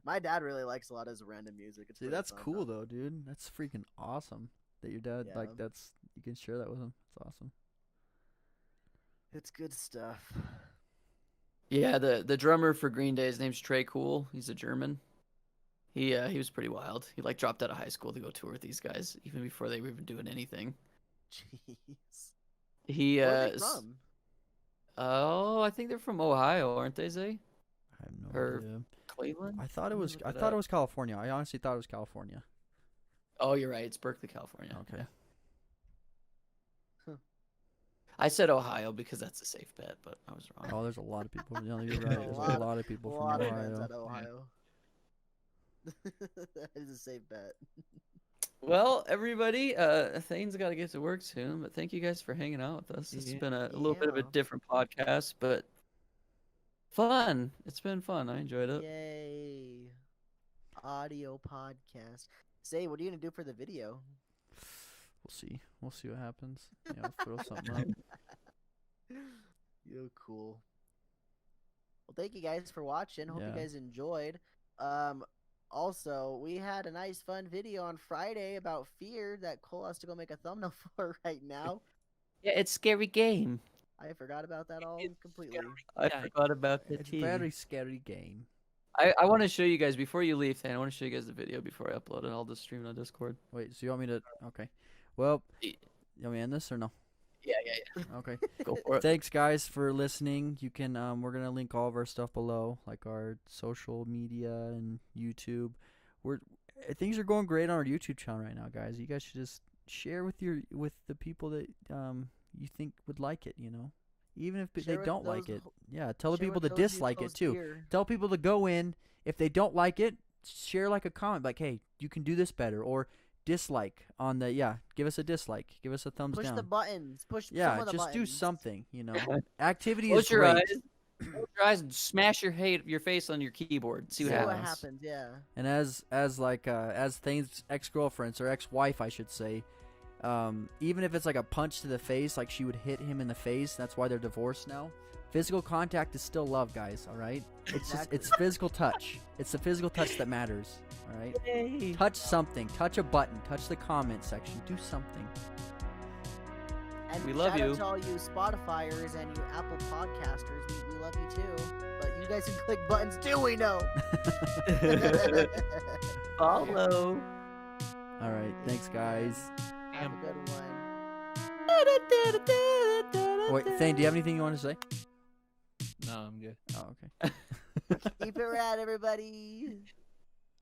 my dad really likes a lot of his random music. It's Dude, pretty that's fun, cool though, dude. That's freaking awesome that your dad Yeah. you can share that with him. It's awesome. It's good stuff. Yeah, the drummer for Green Day, his name's Trey Cool. He's a German. He was pretty wild. He like dropped out of high school to go tour with these guys even before they were even doing anything. Jeez. He Where are they from? oh, I think they're from Ohio, aren't they, Zay? I have no Or- idea. Cleveland? I thought it Let me was. look I it thought it up. was California. I honestly thought it was California. Oh, you're right. It's Berkeley, California. Okay. I said Ohio because that's a safe bet, but I was wrong. Oh, there's a lot of people. No, you're right. There's a lot of A people lot from of fans Ohio. out of Ohio. That is a safe bet. Well, everybody, Thane's got to get to work soon, but thank you guys for hanging out with us. This has been a little bit of a Yeah. different podcast, but fun. It's been fun. I enjoyed it. Yay. Audio podcast. Say, what are you gonna do for the video? We'll see. We'll see what happens. Yeah, we'll throw something up. You're cool. Well, thank you guys for watching. Hope Yeah. you guys enjoyed. Also, we had a nice fun video on Friday about fear that Cole has to go make a thumbnail for right now. Yeah, it's scary game. I forgot about that all completely. I Yeah. forgot about the It's a tea. very scary game. I want to show you guys before you leave, Thane. I want to show you guys the video before I upload it. I'll just stream it on Discord. Wait, so you want me to? Okay. Well, Yeah. you want me to end this or no? Yeah. Okay. Go for it. Thanks, guys, for listening. You can we're gonna link all of our stuff below, like our social media and YouTube. Things are going great on our YouTube channel right now, guys. You guys should just share with the people that you think would like it. You know, even if Share they with don't like those it. Yeah, tell the Share people with to those you dislike it close too. dear. Tell people to go in. If they don't like it, share like a comment, like, hey, you can do this better, or dislike on the give us a dislike, give us a thumbs Push down. the buttons. Push Yeah, some of the just do buttons. something, you know. Activity Close is your great. eyes. Close your eyes and smash your face on your keyboard. See what See happens. what happens. Yeah. And as Thane's ex-girlfriend or ex-wife, I should say, even if it's like a punch to the face, like she would hit him in the face, that's why they're divorced now. Physical contact is still love, guys, all right? It's just it's physical touch. It's the physical touch that matters, all right? Yay. Touch something, touch a button, touch the comment section, do something. And We love shout you. out to all you Spotifyers and you Apple podcasters. We love you too. But you guys can click buttons too, we know. Follow. All right, thanks, guys. Have a good one. Wait, Thane, do you have anything you want to say? No, I'm good. Oh, okay. Keep it rad, everybody.